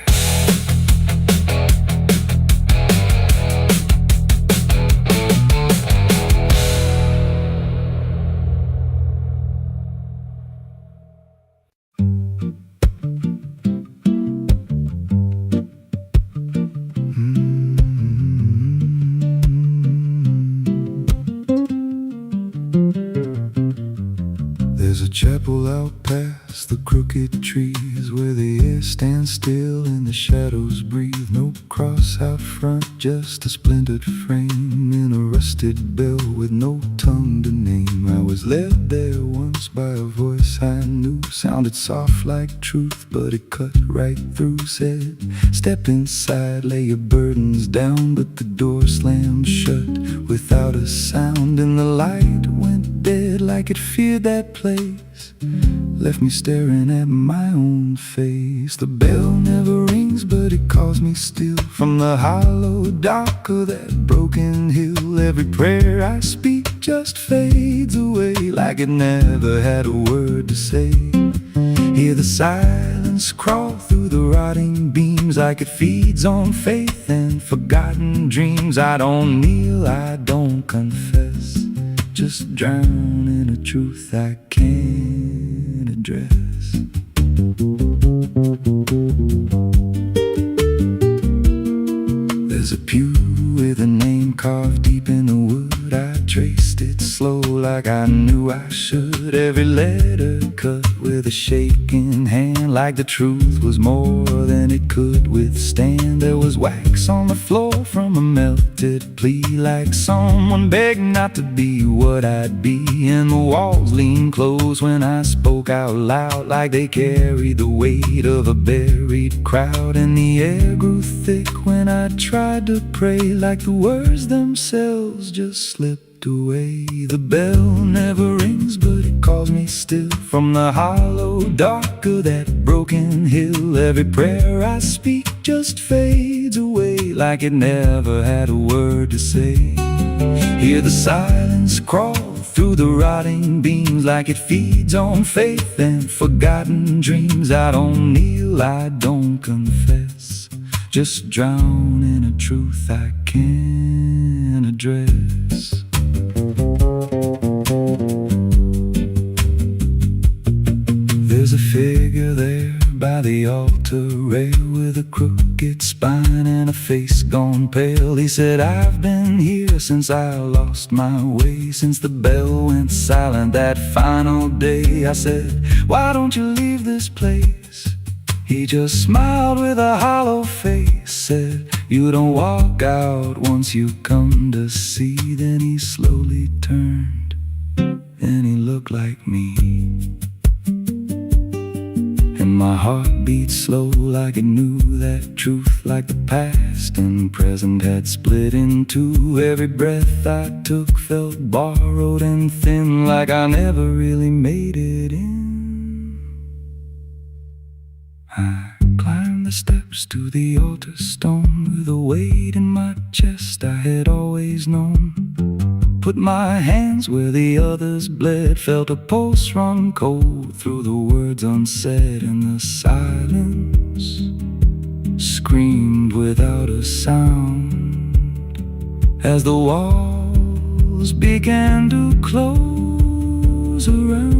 There's a chapel out past the crooked trees, where the air stands still and the shadows breathe. No cross out front, just a splintered frame in a rusted bell with no tongue to name. I was led there once by a voice I knew, sounded soft like truth, but it cut right through. Said, step inside, lay your burdens down, but the door slammed shut without a sound. And the light went dead like it feared that place, left me staring at my own face. The bell never rings, but it calls me still from the hollow dark of that broken hill. Every prayer I speak just fades away like it never had a word to say. Hear the silence crawl through the rotting beams like it feeds on faith and forgotten dreams. I don't kneel, I don't confess, just drown in a truth I can't address. There's a pew with a name carved deep in the wood. I traced it slow like I knew I should. Every letter cut with a shaking hand, like the truth was more than it could withstand. There was wax on the floor from a melted plea, like someone begged not to be what I'd be. And the walls leaned close when I spoke out loud, like they carried the weight of a buried crowd. And the air grew thick when I tried to pray, like the words themselves just slipped away. The bell never rings, but it calls me still from the hollow dark of that broken hill. Every prayer I speak just fades away like it never had a word to say. Hear the silence crawl through the rotting beams like it feeds on faith and forgotten dreams. I don't kneel, I don't confess, just drown in a truth I can't address. There's a figure there by the altar rail with a crooked spine and a face gone pale. He said, I've been here since I lost my way, since the bell went silent that final day. I said, why don't you leave this place? He just smiled with a hollow face, said, you don't walk out once you come to see. Then he slowly turned and he looked like me. And my heart beat slow like it knew that truth, like the past and present had split in two. Every breath I took felt borrowed and thin, like I never really made it in. I climbed the steps to the altar stone with a weight in my chest I had always known. Put my hands where the others bled, felt a pulse run cold through the words unsaid, and the silence screamed without a sound as the walls began to close around.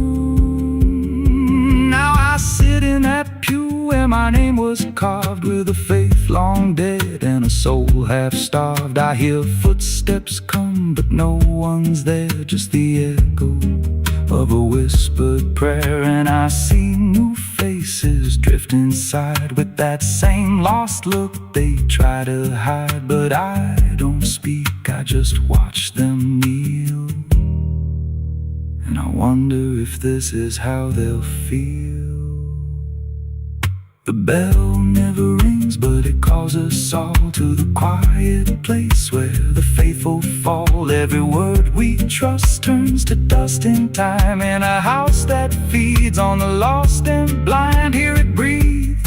Now I sit in that pew where my name was carved, with a faith long dead and a soul half starved. I hear footsteps come, but no one's there, just the echo of a whispered prayer. And I see new faces drift inside with that same lost look they try to hide. But I don't speak, I just watch them kneel, and I wonder if this is how they'll feel. The bell never rings, but it calls us all to the quiet place where the faithful fall. Every word we trust turns to dust in time, in a house that feeds on the lost and blind. Hear it breathe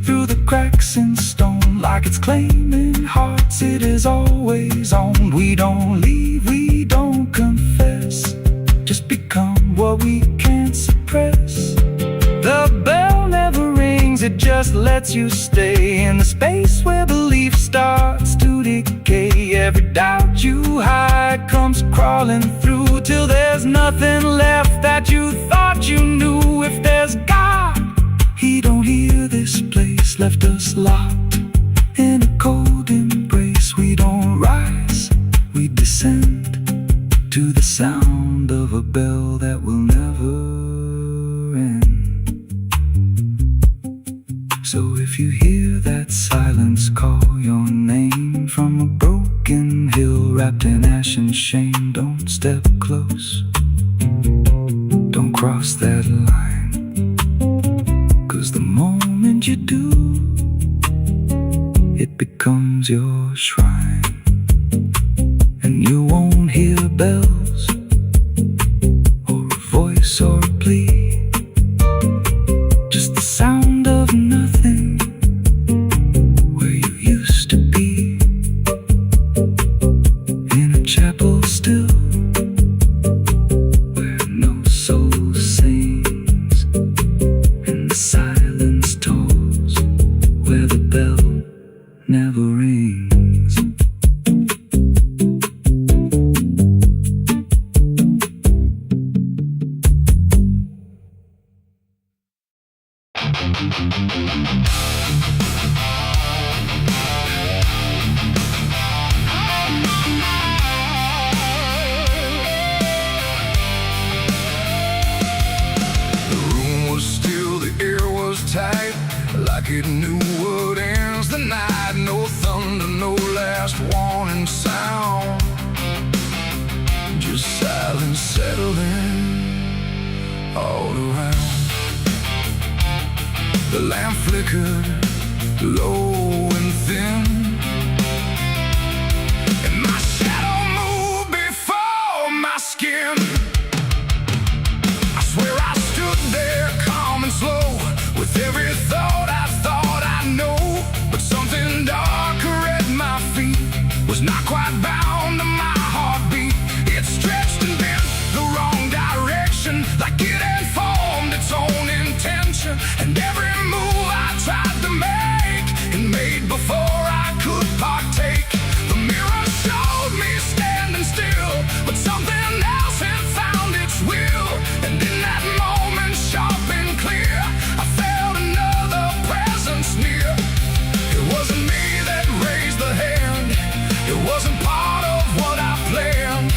through the cracks in stone, like it's claiming hearts it is always owned. We don't leave lets you stay in the space where belief starts to decay. Every doubt you hide comes crawling through till there's nothing left that you thought you knew. If there's God, He don't hear this place, left us locked in a cold embrace. We don't rise, we descend to the sound of a bell that will never end. So if you hear that silence call your name from a broken hill wrapped in ash and shame, don't step close, don't cross that line, 'cause the moment you do, it becomes your shrine. And you won't hear bells or a voice or a plea, just the sound of nothing where you used to be, in a chapel still where no soul sings and the silence tolls, where the bell never rings. The room was still, the air was tight, like it knew what ends the night. No thunder, no last warning sound, just silence settling all around. The lamp flickered low and thin, and my shadow moved before my skin. I swear I stood there calm and slow, with every thought I know. But something darker at my feet was not quite bound to my heartbeat. It stretched and bent the wrong direction, like it had formed its own intention. And every move I tried to make, and made before I could partake. The mirror showed me standing still, but something else had found its will. And in that moment, sharp and clear, I felt another presence near. It wasn't me that raised the hand, it wasn't part of what I planned,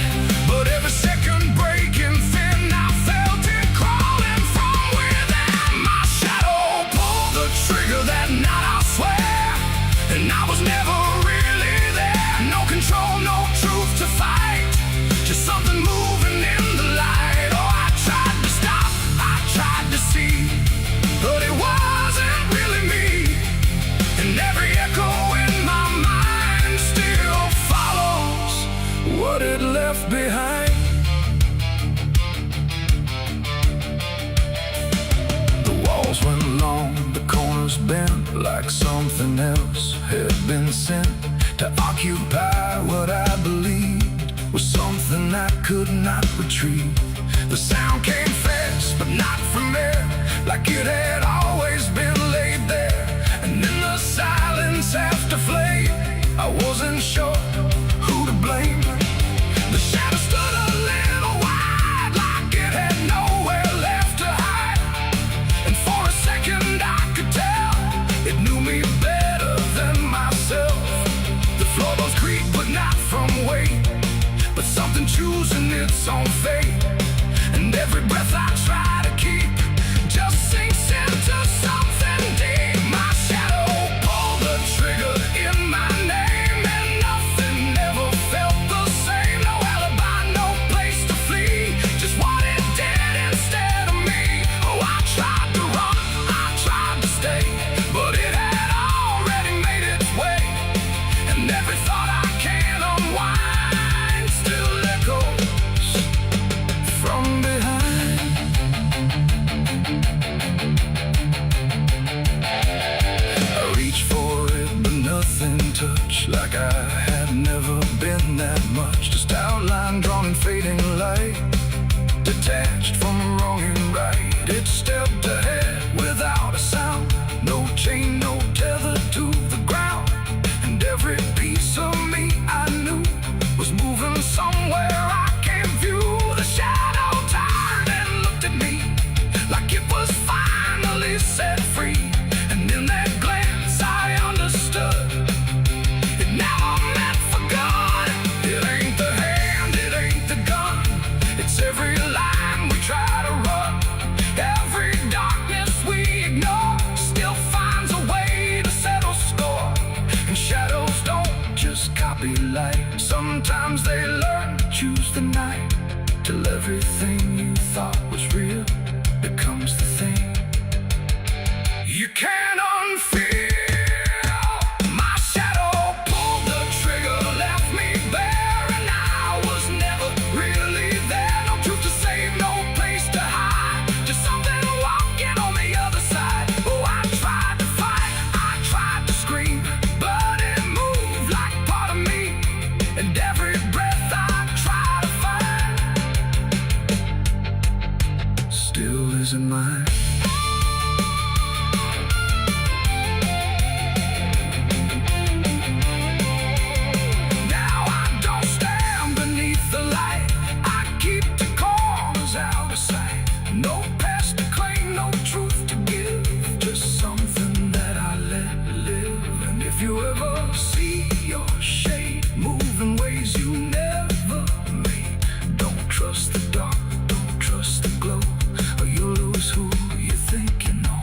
but every second breaking thin, I felt it crawling from within. My shadow pulled the trigger that night, I swear, and I was never really there. No control, no truth to fight, just something moving in the light. Oh, I tried to stop, I tried to see, but it wasn't really me. And every echo in my mind still follows what it left behind. The walls went long, the corners bent, like something else had been sent to occupy what I believed was something I could not retrieve. The sound came fast, but not from there, like it had always been laid there. And in the silence after flame, I wasn't sure who to blame. The shadow stood a little wide, like it had nowhere left to hide. And for a second I could tell it knew me better than myself. The floorboards creak, but not from weight, but something choosing its own fate. And every breath I try to keep just sinks into something deep. My shadow pulled the trigger in my name, and nothing ever felt the same. No alibi, no place to flee, just what it did instead of me. Oh, I tried to run, I tried to stay, but it had already made its way. And every thought I can't unwind still echoes from behind. I reached for it, but nothing touched, like I had never been that much. Just outline drawn in fading light, detached from wrong and right. It stepped ahead without a sound, no chain, no everything you thought was real becomes the thing you can't unfeel. My shadow pulled the trigger, left me bare, and I was never really there. No truth to save, no place to hide, just something walking on the other side. Oh, I tried to fight, I tried to scream, but it moved like part of me, and every breath I try to find still isn't mine. No past to claim, no truth to give, just something that I let live. And if you ever see your shade move in ways you never made, don't trust the dark, don't trust the glow, or you'll lose who you think you know.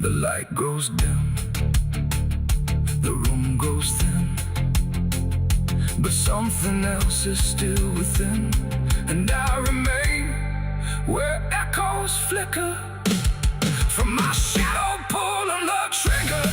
The light grows dim, the room grows thin, but something else is still within, and I remain where echoes flicker from my shadow pulling the trigger.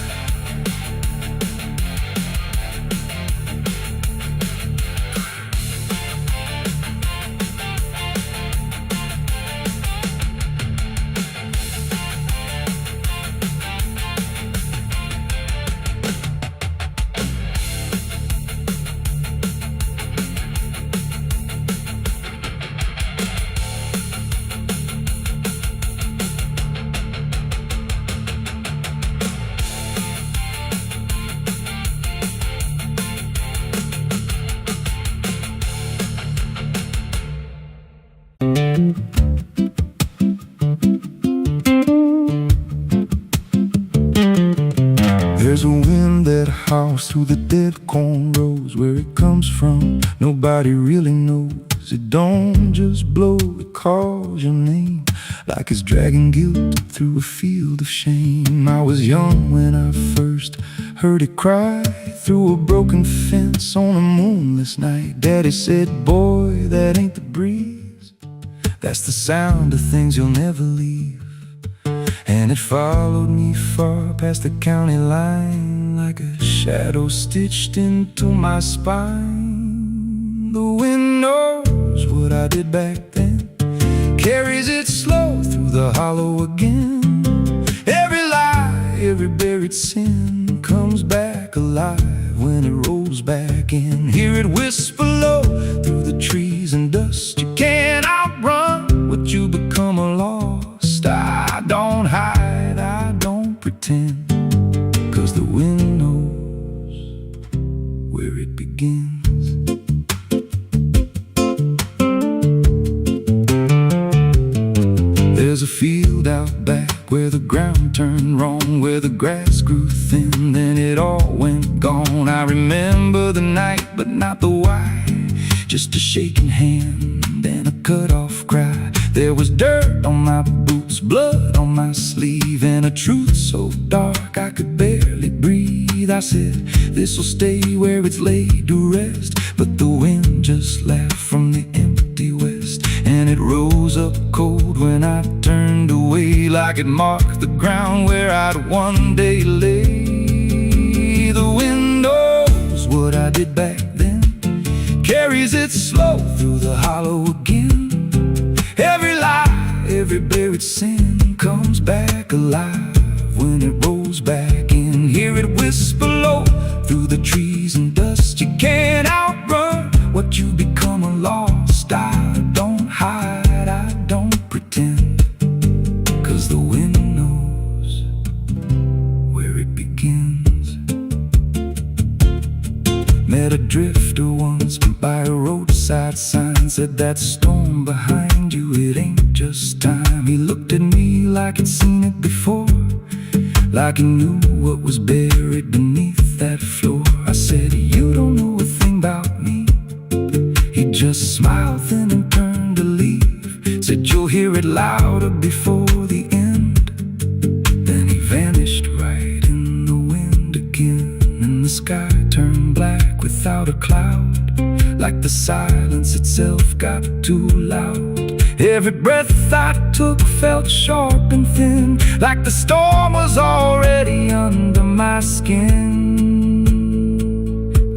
There's a wind that howls through the dead corn rows. Where it comes from, nobody really knows. It don't just blow, it calls your name, like it's dragging guilt through a field of shame. I was young when I first heard it cry through a broken fence on a moonless night. Daddy said, boy, that ain't the breeze, that's the sound of things you'll never leave. And it followed me far past the county line, like a shadow stitched into my spine. The wind knows what I did back then, carries it slow through the hollow again. Every lie, every buried sin comes back alive when it rolls back in. Hear it whisper low through the trees and dust. You can't outrun what you become lost. I don't hide, I don't pretend, 'cause the wind knows where it begins. There's a field out back where the ground turned wrong, where the grass grew thin, then it all went gone. I remember the night, but not the why, just a shaking hand and a cut-off cry. There was dirt on my boots, blood on my sleeve, and a truth so dark I could barely breathe. I said, this'll stay where it's laid to rest, but the wind just laughed from the empty west, and it rose up cold when I turned away, like it marked the ground where I'd one day lay. The wind knows what I did back then, carries it slow through the hollow again. Every lie, every buried sin comes back alive when it rolls back in. Hear it whisper low through the trees and dust. You can't outrun what you become lost. I don't hide, I don't pretend, 'cause the wind knows where it begins. Met a drifter once by a roadside sign, said that storm behind you, it ain't just time. He looked at me like he'd seen it before, like he knew what was buried beneath that floor. I said, you don't know a thing about me. He just smiled then and turned to leave, said, you'll hear it louder before the end. Then he vanished right in the wind again, and the sky turned black without a cloud, like the silence itself got too loud. Every breath I took felt sharp and thin, like the storm was already under my skin.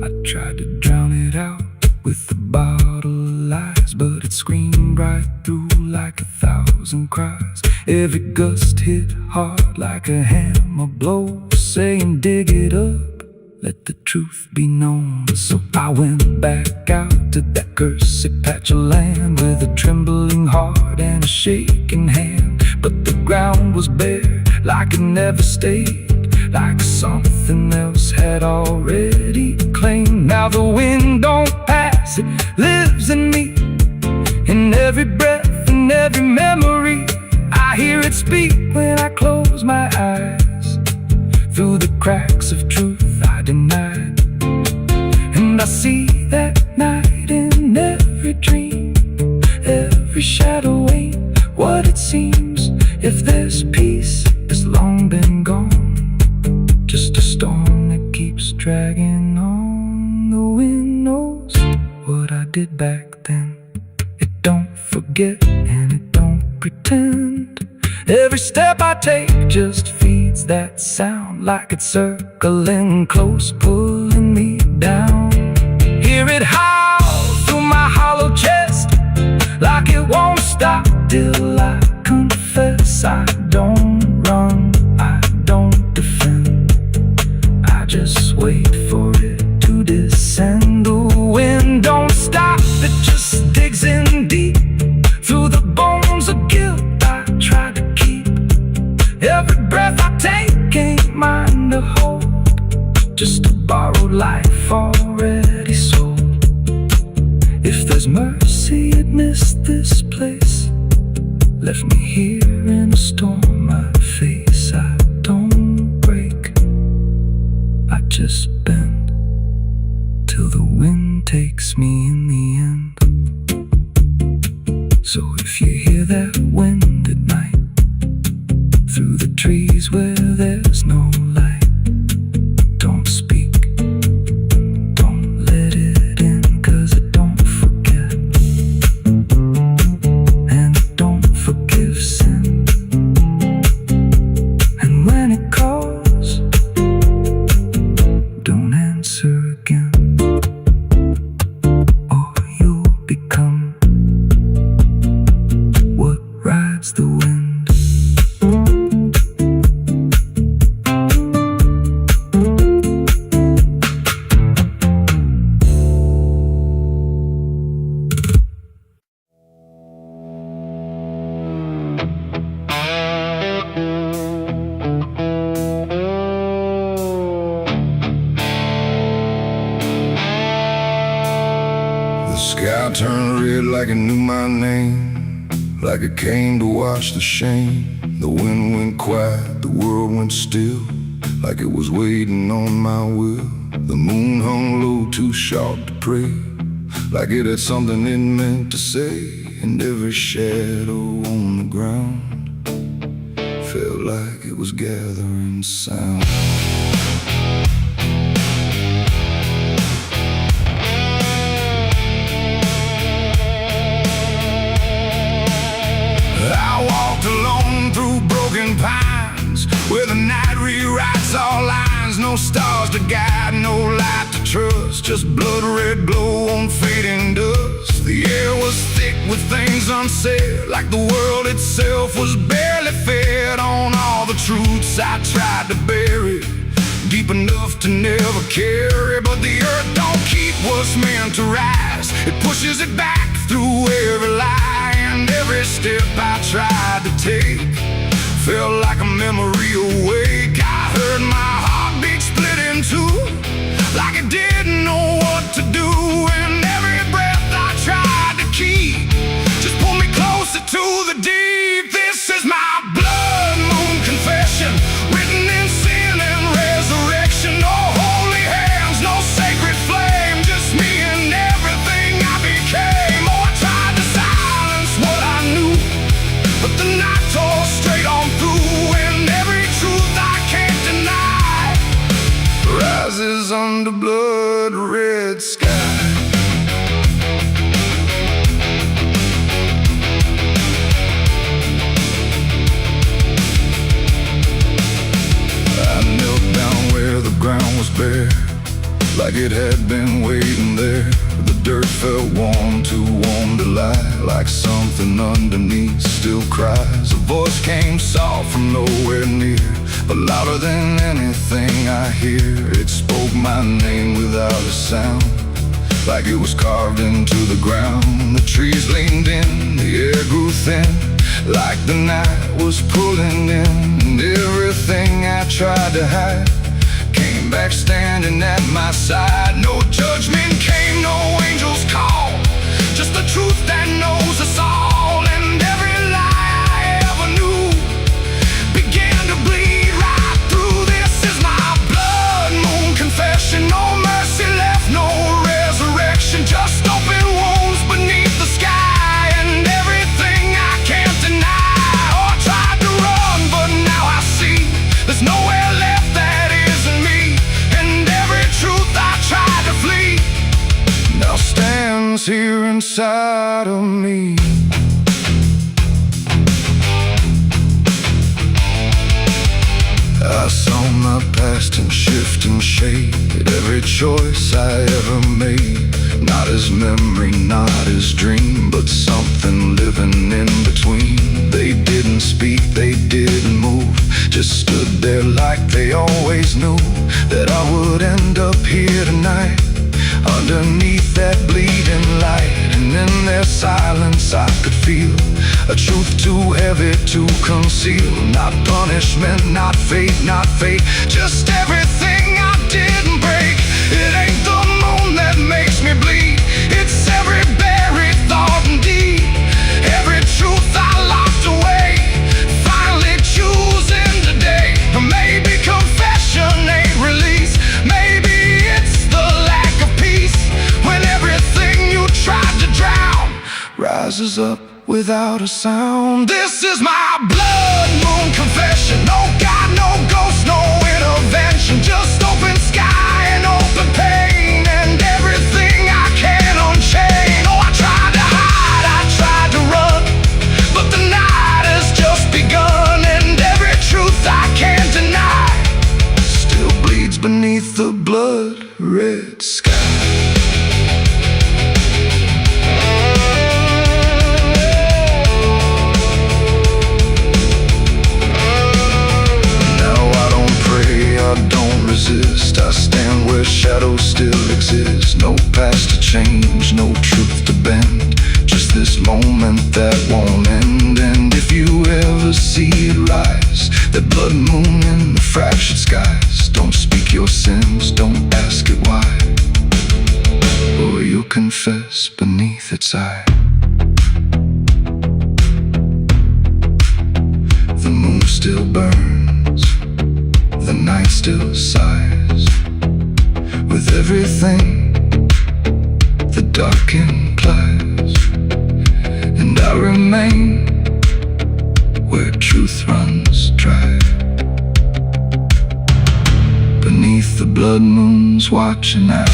I tried to drown it out with a bottle of lies, but it screamed right through like 1,000 cries. Every gust hit hard like a hammer blow, saying dig it up, let the truth be known. So I went back out to that cursed patch of land with a trembling heart and a shaking hand. But the ground was bare, like it never stayed, like something else had already claimed. Now the wind don't pass, it lives in me, in every breath and every memory. I hear it speak when I close my eyes, through the cracks of truth I denied. And I see that night in every dream, every shadow ain't what it seems. If there's peace, it's long been gone, just a storm that keeps dragging on. The wind knows what I did back then. It don't forget and it don't pretend. Every step I take just feeds that sound, like it's circling close, pulling me down. Hear it howl through my hollow chest, like it won't stop till I confess. I don't run, I don't defend, I just wait for it to descend. The wind don't stop, it just digs in deep, through the bones of guilt I try to keep. Every breath I take ain't mine to hold, just a borrowed life already sold. If there's mercy, it missed this place, left me here in a storm I face. I don't break, I just bend, till the wind takes me in the end. So if you hear that wind at night, through the trees where there's no light, don't speak, don't let it in, 'cause it don't forget, and it don't forgive sin. And when it calls, don't answer again, or you'll become what rides the wind. The sky turned red like it knew my name, like it came to watch the shame. The wind went quiet, the world went still, like it was waiting on my will. The moon hung low, too sharp to pray, like it had something it meant to say. And every shadow on the ground felt like it was gathering sound. I walked alone through broken pines, where the night rewrites all lines. No stars to guide, no light to trust, just blood red glow on fading dust. The air was thick with things unsaid, like the world itself was barely fed on all the truths I tried to bury, deep enough to never carry. But the earth don't keep what's meant to rise, it pushes it back through every lie. And every step I tried to take felt like a memory awake. I heard my heartbeat split in two, like it didn't know what to do. And every breath I tried to keep just pulled me closer to the deep. This is my blood moon confession, written in sin and resurrection. No holy hands, no sacred flame, just me and everything I became. Oh, I tried to silence what I knew, but the night tore straight on through. And every truth I can't deny rises under blood red fair, like it had been waiting there. The dirt felt warm, too warm to lie, like something underneath still cries. A voice came soft from nowhere near, but louder than anything I hear. It spoke my name without a sound, like it was carved into the ground. The trees leaned in, the air grew thin, like the night was pulling in. And everything I tried to hide came back standing at my side. No judgment came, no angel's call, just the truth that knows us all. And every lie I ever knew began to bleed right through. This is my blood moon confession. No mercy left, no resurrection, just open wounds beneath the sky. And everything I can't deny, or tried to run, but now I see there's nowhere left that isn't me. And every truth I tried to flee now stands here inside of me. I saw my past in shift and shade, every choice I ever made. Not as memory, not as dream, but something living in between. They didn't speak, they didn't move, just stood there like they always knew that I would end up here tonight, underneath that bleeding light. And in their silence I could feel a truth too heavy to conceal. Not punishment, not fate, not fate, just everything I didn't break. It ain't the moon that makes me bleed, it's every buried thought and deed, every truth I locked away, finally choosing today. Maybe confession ain't release, maybe it's the lack of peace, when everything you tried to drown rises up without a sound. This is my blood moon confession. No God, no ghost, no intervention, just open sky and open pain, and everything I can unchain. Oh, I tried to hide, I tried to run, but the night has just begun. And every truth I can't deny still bleeds beneath the blood-red sky. I stand where shadows still exist. No past to change, no truth to bend, just this moment that won't end. And if you ever see it rise, that blood moon in the fractured skies, don't speak your sins, don't ask it why, or you'll confess beneath its eye. The moon still burns, the night still sighs, with everything the dark implies. And I remain where truth runs dry, beneath the blood moon's watching eye.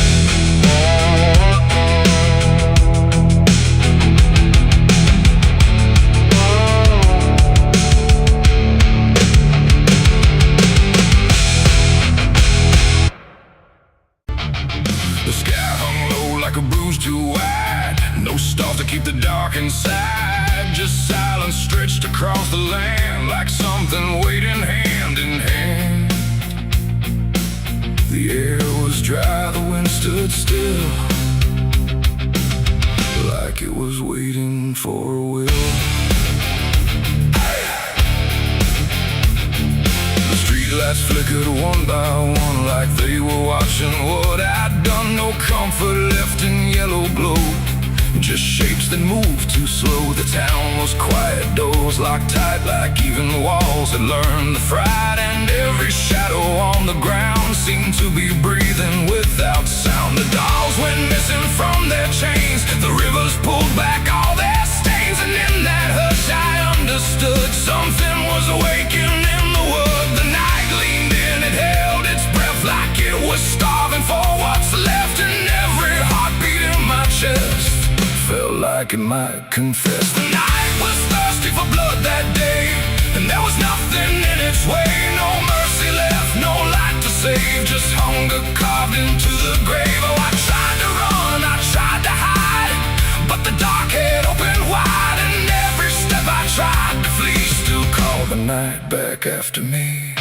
Keep the dark inside, just silence stretched across the land, like something waiting hand in hand. The air was dry, the wind stood still, like it was waiting for a will. The streetlights flickered one by one, like they were watching what I'd done. No comfort left in yellow glow, just shapes that move too slow. The town was quiet, doors locked tight, like even walls had learned the fright. And every shadow on the ground seemed to be breathing without sound. The dolls went missing from their chains, the rivers pulled back all their stains. And in that hush I understood something was awakening in the wood. The night leaned in, it held its breath like it was starving for what's left. And every heartbeat in my chest felt like it might confess. The night was thirsty for blood that day, and there was nothing in its way. No mercy left, no light to save, just hunger carved into the grave. Oh, I tried to run, I tried to hide, but the dark had opened wide, and every step I tried to flee still called the night back after me.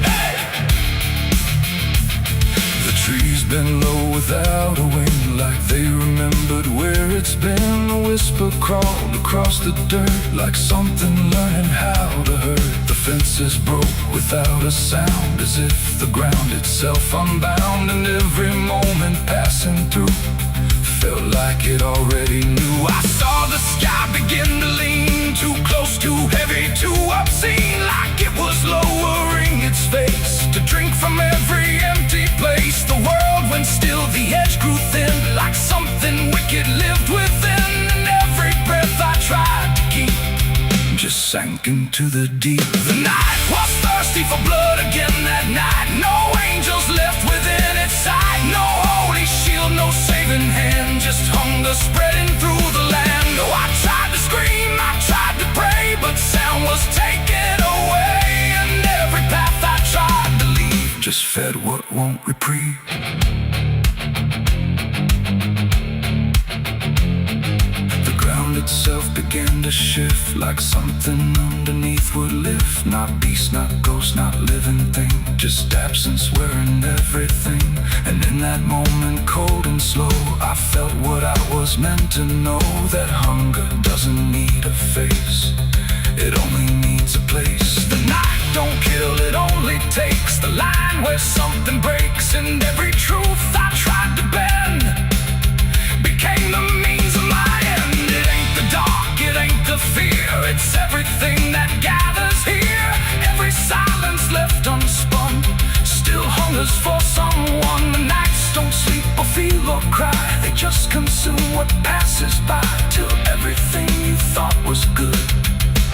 Hey! The trees been low without a wind, like they remembered where it's been. A whisper crawled across the dirt, like something learning how to hurt. The fences broke without a sound, as if the ground itself unbound, and every moment passing through felt like it already knew. I saw the sky begin to lean, too close, too heavy, too obscene, like it was lowering its face to drink from every empty place. The world went still, the edge grew thin, like something wicked lived within, and every breath I tried to keep just sank into the deep. The night was thirsty for blood again that night. No angels left within its sight, no holy shield, no saving hand, just hunger spreading through the land. Oh, I tried to scream, I tried to pray, but sound was taken away, and every path I tried to leave just fed what won't reprieve. Itself began to shift, like something underneath would lift. Not beast, not ghost, not living thing, just absence wearing everything. And in that moment, cold and slow, I felt what I was meant to know, that hunger doesn't need a face, it only needs a place. The night don't kill, it only takes the line where something breaks, and every truth I tried to bend became the means of my end. Dark, it ain't the fear, it's everything that gathers here. Every silence left unspun still hungers for someone. The nights don't sleep or feel or cry, they just consume what passes by, till everything you thought was good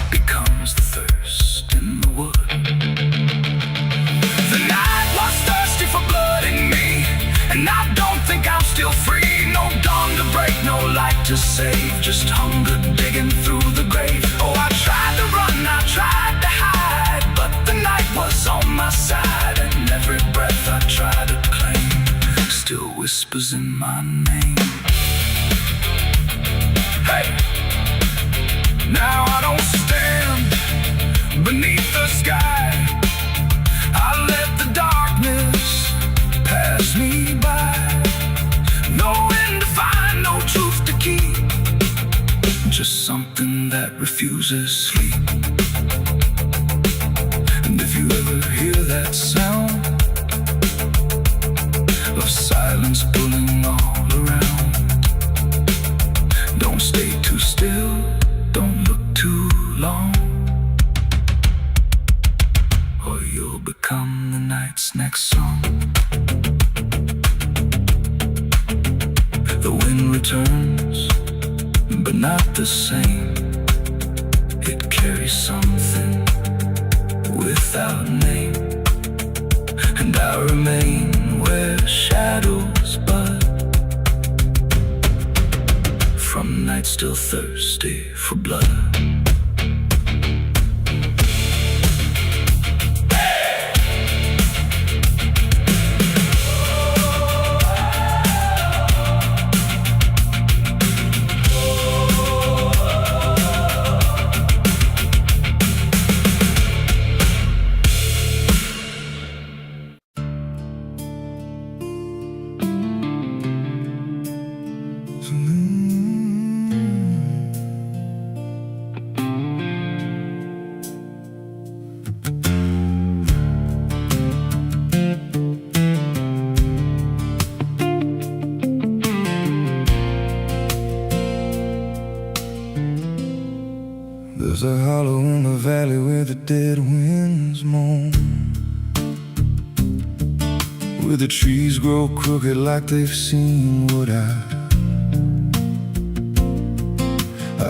becomes the thirst in the wood. The night was thirsty for blood in me, and I don't think I'm still free. No dawn to break, no light to save, just hunger digging through the grave. Oh, I tried to run, I tried to hide, but the night was on my side, and every breath I try to claim still whispers in my name. Hey! Now I don't stand beneath the sky, I let the darkness pass me by. No end to find, no truth to keep, just something that refuses sleep. And if you ever hear that sound of silence pulling all around, don't stay too still, don't look too long, or you'll become the night's next song. The wind returns, but not the same. It carries something without name, and I remain where shadows bud, from nights still thirsty for blood. There's a hollow in the valley where the dead winds moan, where the trees grow crooked like they've seen what I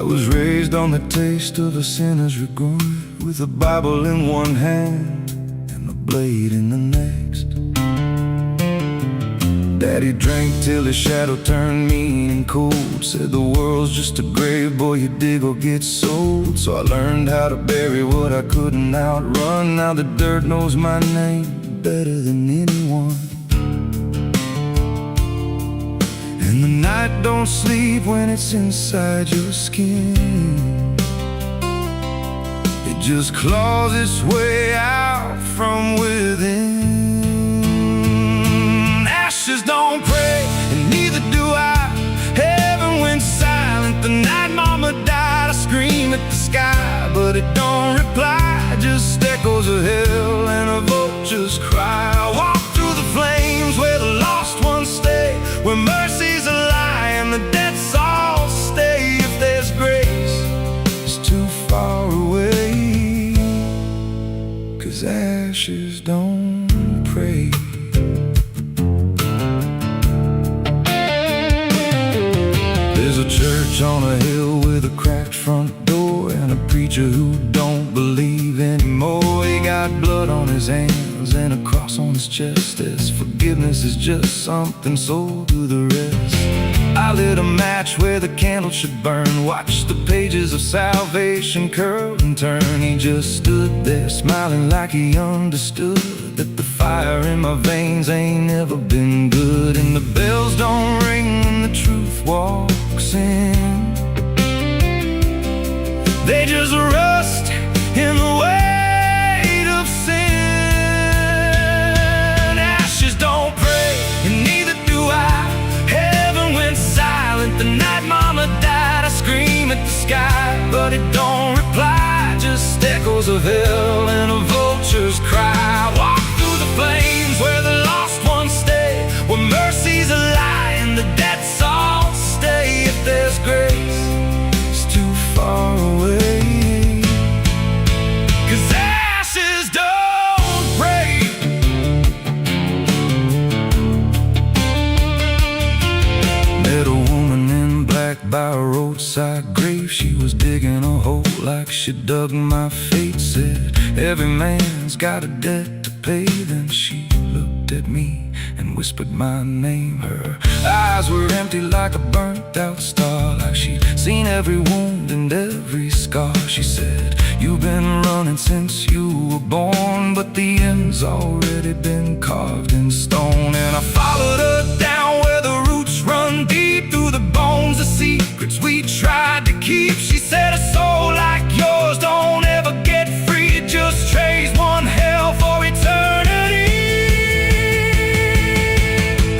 was raised on the taste of a sinner's regret, with a Bible in one hand and a blade in the next. Daddy drank till his shadow turned mean and cold. Said the world's just a grave, boy, you dig or get sold. So I learned how to bury what I couldn't outrun. Now the dirt knows my name better than anyone. And the night don't sleep when it's inside your skin. It just claws its way out from within. Ashes don't pray, and neither do I. Heaven went silent the night mama died. I scream at the sky, but it don't reply. Just echoes of hell and a vulture's cry. I walk through the flames where the lost ones stay, where mercy's a lie and the dead souls stay. If there's grace, it's too far away, 'cause ashes don't pray. There's a church on a hill with a cracked front door, and a preacher who don't believe anymore. He got blood on his hands and a cross on his chest, as forgiveness is just something sold to the rest. I lit a match where the candle should burn, watched the pages of salvation curl and turn. He just stood there smiling like he understood that the fire in my veins ain't never been good. And the bells don't ring when the truth walks in, they just rust in the weight of sin. Ashes don't pray, and neither do I. Heaven went silent the night mama died. I scream at the sky, but it don't reply. Just echoes of hell and a vulture's cry. I walk through the flames where the lost ones stay, where mercy's a lie and the dead souls stay. If there's grace, it's too far away, 'cause ashes don't pray. Met a woman in black by a roadside grave. She was digging a hole like she dug my fate. Said every man's got a debt to pay. Then she looked at me and whispered my name. Her eyes were empty like a burnt out star, like she'd seen every wound and every scar. She said, you've been running since you were born, but the end's already been carved in stone. And I followed her down where the roots run deep through the bones, the secrets we tried to keep. She said a soul like yours don't ever get free, it just trades one hell for eternity.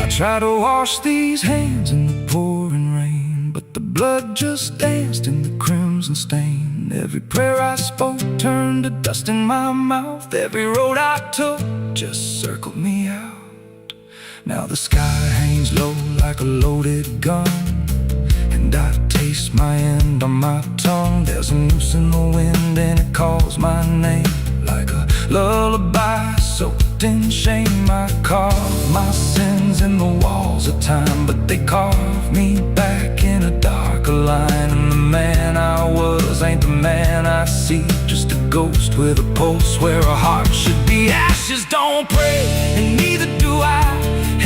I try to wash these hands in the pouring rain, but the blood just danced in the crimson stain. Every prayer I spoke turned to dust in my mouth. Every road I took just circled me out. Now the sky hangs low like a loaded gun, and I taste my end on my tongue. There's a noose in the wind and it calls my name like a lullaby soaked in shame. I carve my sins in the walls of time, but they carve me back in a darker line. And the man I was ain't the man I see, just a ghost with a pulse where a heart should be. Ashes don't pray, and neither do I.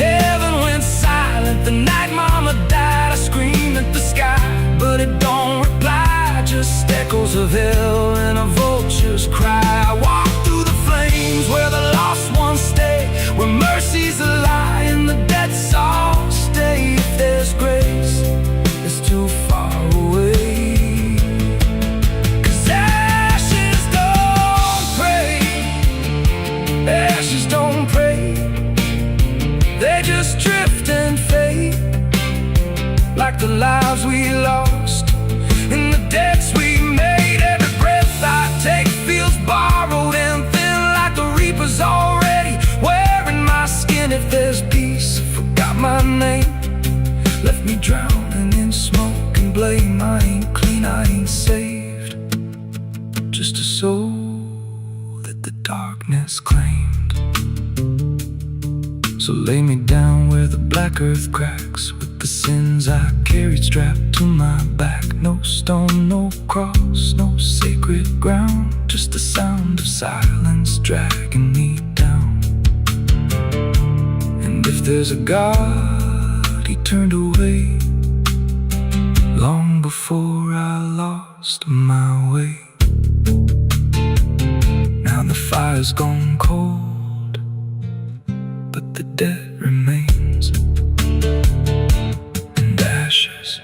Heaven went silent the night mama died. I scream at the sky, but it don't reply. Just echoes of hell and a vulture's cry. I walk through the flames where the lost ones stay, where mercy's a lie and the dead souls stay. If there's grace, it's too far away, 'cause ashes don't pray. Ashes don't pray, they just drift and fade, like the lives we lost and the debts we made. Every breath I take feels borrowed and thin, like the reaper's already wearing my skin. If there's peace, I forgot my name, left me drowning in smoke and blame. I ain't clean, I ain't saved, just a soul that the darkness claimed. So lay me down where the black earth cracks, with the sins I carried strapped to my back. No stone, no cross, no sacred ground, just the sound of silence dragging me down. And if there's there's a God, he turned away long before I lost my way. Now the fire's gone cold, but the debt remains in ashes.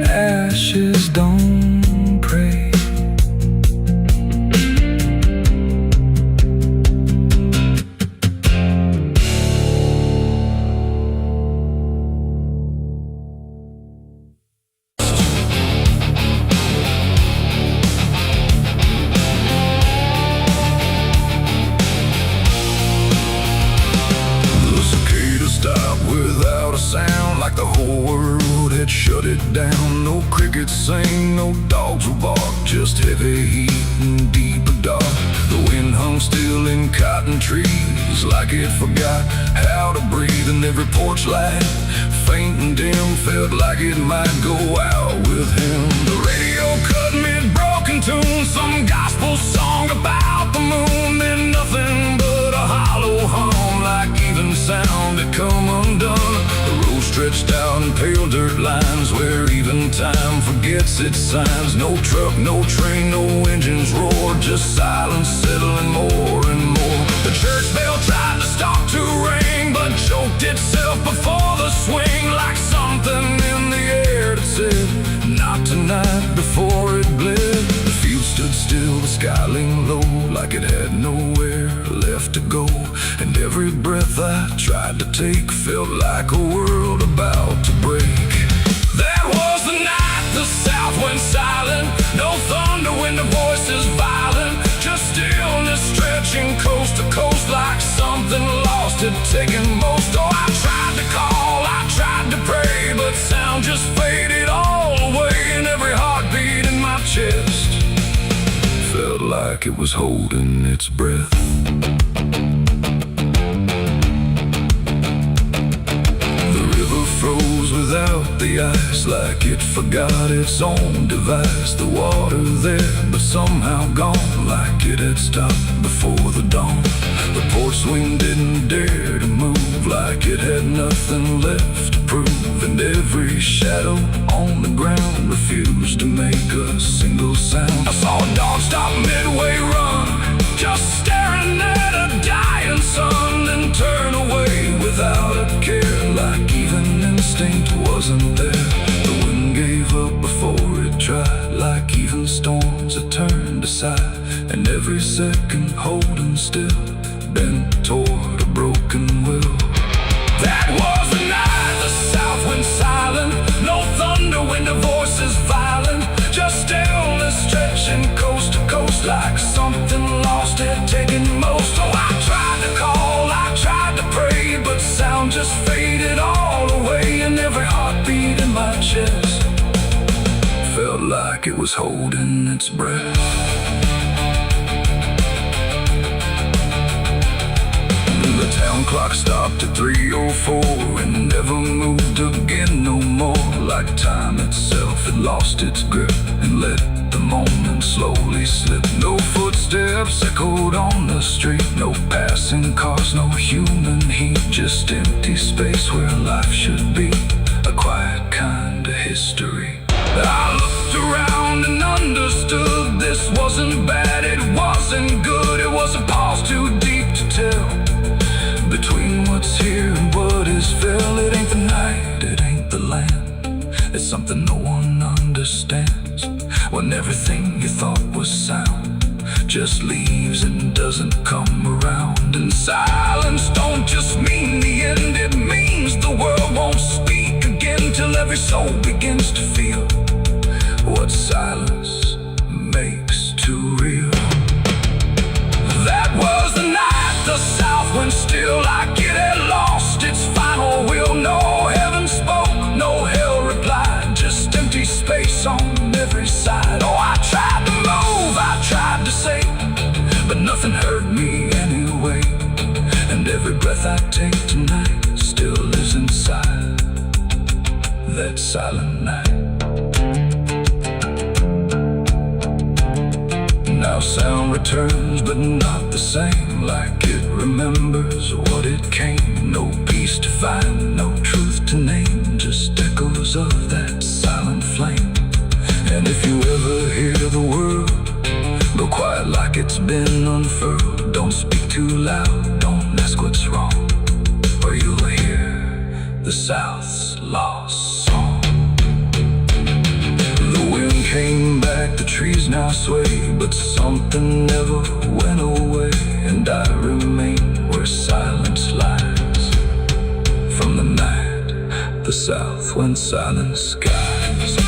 Ashes don't pray. Without a sound, like the whole world had shut it down. No crickets sing, no dogs will bark, just heavy heat and deeper dark. The wind hung still in cotton trees, like it forgot how to breathe. And every porch light, faint and dim, felt like it might go out with him. The radio cut mid-broken tune, some gospel song about the moon. Then nothing but a hollow hum, like even sound had come undone. The road stretched out in pale dirt lines, where even time forgets its signs. No truck, no train, no engines roar, just silence settling more and more. The church bell tried to stop to ring, but choked itself before the swing, like something in the air that said, not tonight, before it bled. The field stood still, the sky leaned low, like it had nowhere left to go. And every breath I tried to take felt like a world about to break. That was the night the south went silent. No thunder when the voices violent, just stillness stretching coast to coast, like something lost had taken most. Oh, I tried to call, I tried to pray, but sound just faded all away. And every heartbeat in my chest felt like it was holding its breath. Froze without the ice, like it forgot its own device. The water there, but somehow gone, like it had stopped before the dawn. The porch swing didn't dare to move, like it had nothing left to prove. And every shadow on the ground refused to make a single sound. I saw a dog stop midway run, just staring at a dying sun, then turn away without a care, like even instinct wasn't there. The wind gave up before it tried, like even storms had turned aside. And every second holding still, bent toward a broken will. That was the night the south went silent. No thunder when the voices violent, just stillness stretching coast to coast, like something lost had taken most. Oh, I tried to call, I tried to pray, but sound just faded all away. And every heartbeat in my chest felt like it was holding its breath. The town clock stopped at 3:04 and never moved again no more, like time itself had lost its grip and let the moment slowly slip. No footsteps echoed on the street, no passing cars, no human heat, just empty space where life should be, a quiet kind of history. I looked around and understood this wasn't bad, it wasn't good. It was a pause too deep to tell, between what's here and what is fell. It ain't the night, it ain't the land, it's something no one understands. When everything you thought was sound just leaves and doesn't come around. And silence don't just mean the end, it means the world won't speak again, till every soul begins to feel what silence makes too real. That was the night the south went still, like it had lost its final will. No heaven spoke, no hell replied, just empty space on every side. Oh, I tried to move, I tried to say, but nothing hurt me anyway. And every breath I take tonight still lives inside that silent night. find no truth to name, just echoes of that silent flame. And if you ever hear the world go quiet like it's been unfurled, don't speak too loud, don't ask what's wrong, or you'll hear the South's lost song. The wind came back, the trees now sway, but something never went away, and I remain where silence lies. From the night, the South went silent skies.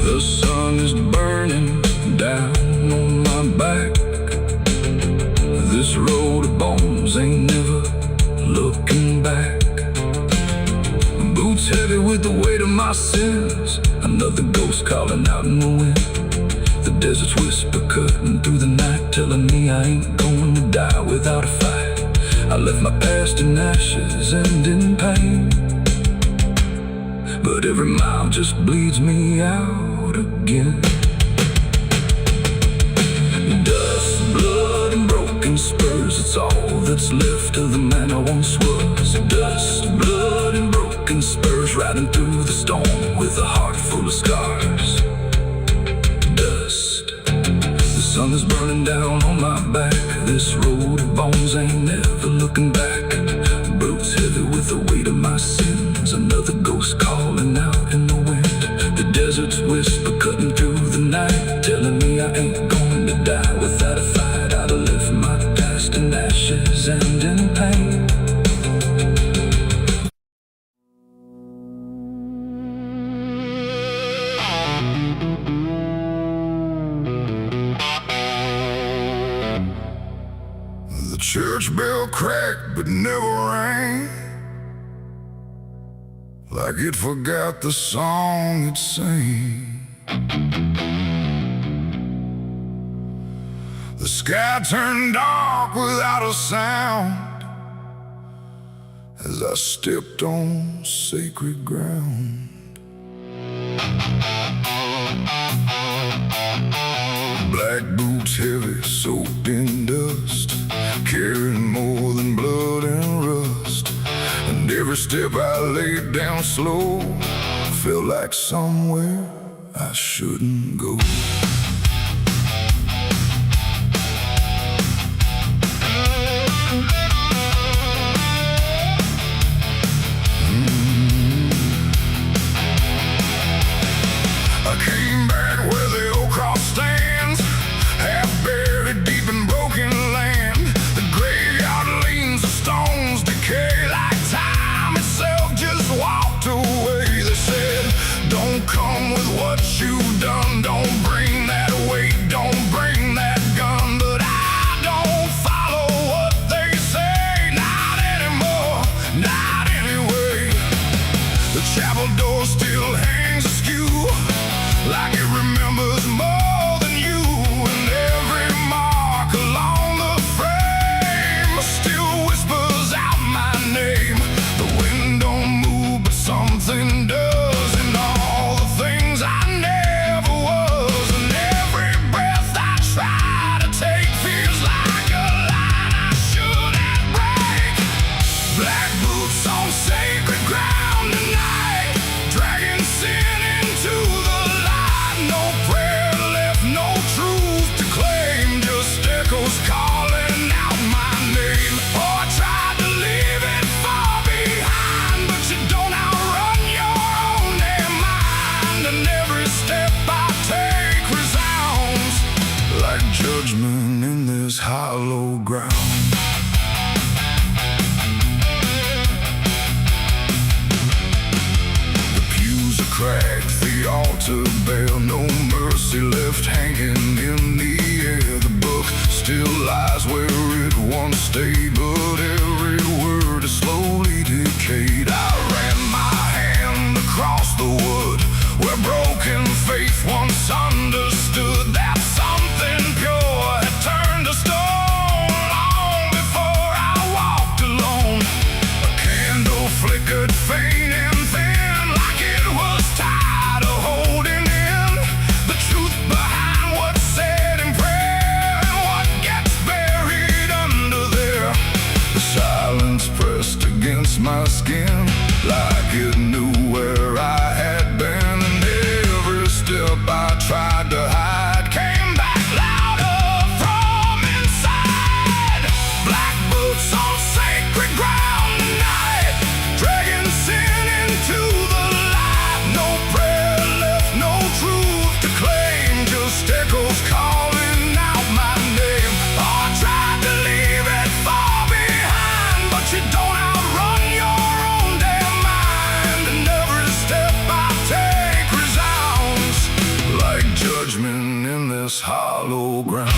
The sun is burning down on my back. This road of bones ain't never looking back. Boots heavy with the weight of my sins, another ghost calling out in the wind. The desert's whisper cutting through the night, telling me I ain't going to die without a fight. I left my past in ashes and in pain, but every mile just bleeds me out again. Dust, blood, and broken spurs, it's all that's left of the man I once was. Dust, blood, and broken spurs, riding through the storm with a heart full of scars. Dust, the sun is burning down on my back. This road of bones ain't never looking back. Boots heavy with the weight of my sins, another ghost calling out in the wind. The desert's whisper cutting through the night, telling me I ain't going to die without a fight. I'd have left my past in ashes and in pain. The church bell cracked but never rang, like it forgot the song it sang. The sky turned dark without a sound as I stepped on sacred ground. Black boots heavy, soaked in dust, carrying more than blood and rust. And every step I laid down slow felt like somewhere I shouldn't go. I came back where the old cross stands, half buried deep in broken land. The graveyard leans, the stones decay like time itself just walked away. They said, don't come with what you've done, don't bring that weight, don't bring that gun. But I don't follow what they say, not anymore, not anyway. The chapel door still hangs askew, like it remembers more than you, and every mark along the frame still whispers out my name. The wind don't move, but something does, and all the things I never was, and every breath I try to take feels like a line I shouldn't break. Black boots on sacred ground tonight, dragging sin into the light. No prayer left, no truth to claim, just echoes calling out my name. Oh, I tried to leave it far behind, but you don't outrun your own damn mind. And every step I take resounds like judgment in this hollow ground. The pews are cracked, the altar bare, no mercy left hanging in the air. The book still lies where it once stayed, but every word is slowly decayed. I ran my hand across the wood where broken faith once understood that something pure ground.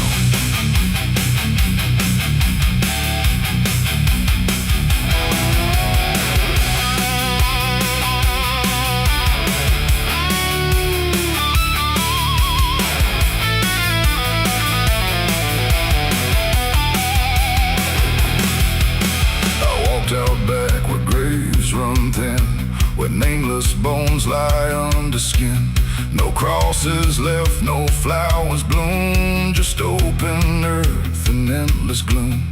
Out back where graves run thin, where nameless bones lie under skin. No crosses left, no flowers bloom, just open earth and endless gloom.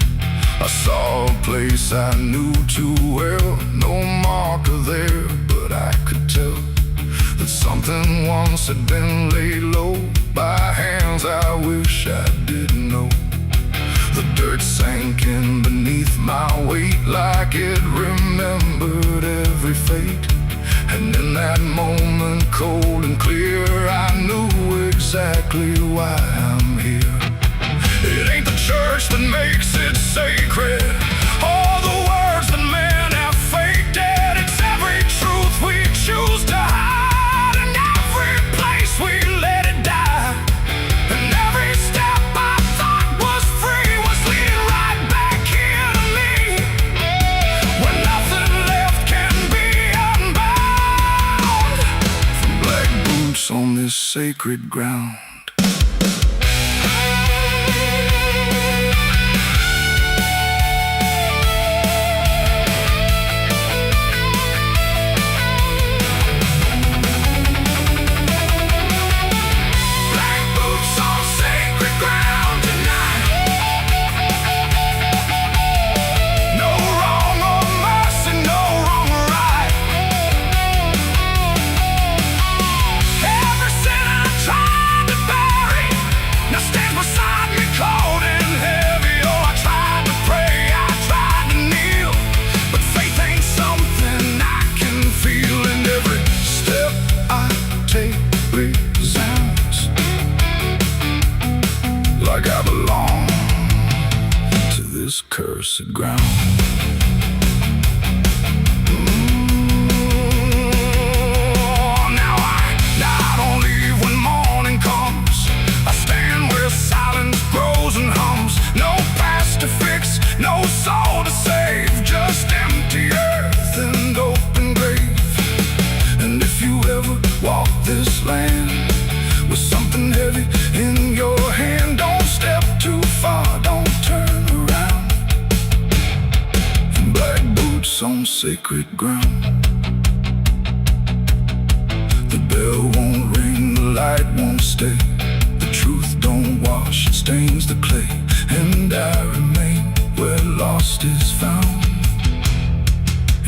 I saw a place I knew too well, no marker there, but I could tell that something once had been laid low by hands I wish I didn't know. The dirt sank in beneath my weight like it remembered every fate. And in that moment, cold and clear, I knew exactly why I'm here. It ain't the church that makes it sacred, or the words that men have faked it. It's every truth we choose to hide, and every place we let it die. And every step I thought was free was leading right back here to me, where nothing left can be unbound. From black boots on this sacred ground. Like I belong to this cursed ground. Now I don't leave when morning comes. I stand where silence grows and hums. No past to fix, no soul to save, just empty earth and open grave. And if you ever walk this land with something heavy in your hand, don't step too far, don't turn around. Black boots on sacred ground. The bell won't ring, the light won't stay. The truth don't wash, it stains the clay. And I remain where lost is found,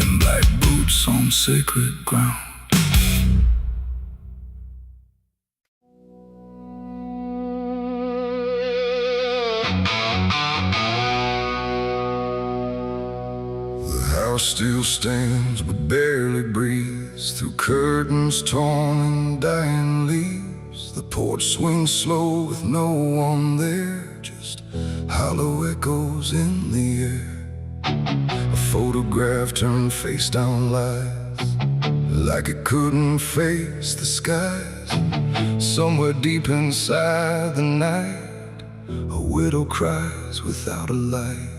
in black boots on sacred ground. Still stands but barely breathes through curtains torn and dying leaves. The porch swings slow with no one there, just hollow echoes in the air. A photograph turned face down lies, like it couldn't face the skies. Somewhere deep inside the night, a widow cries without a light.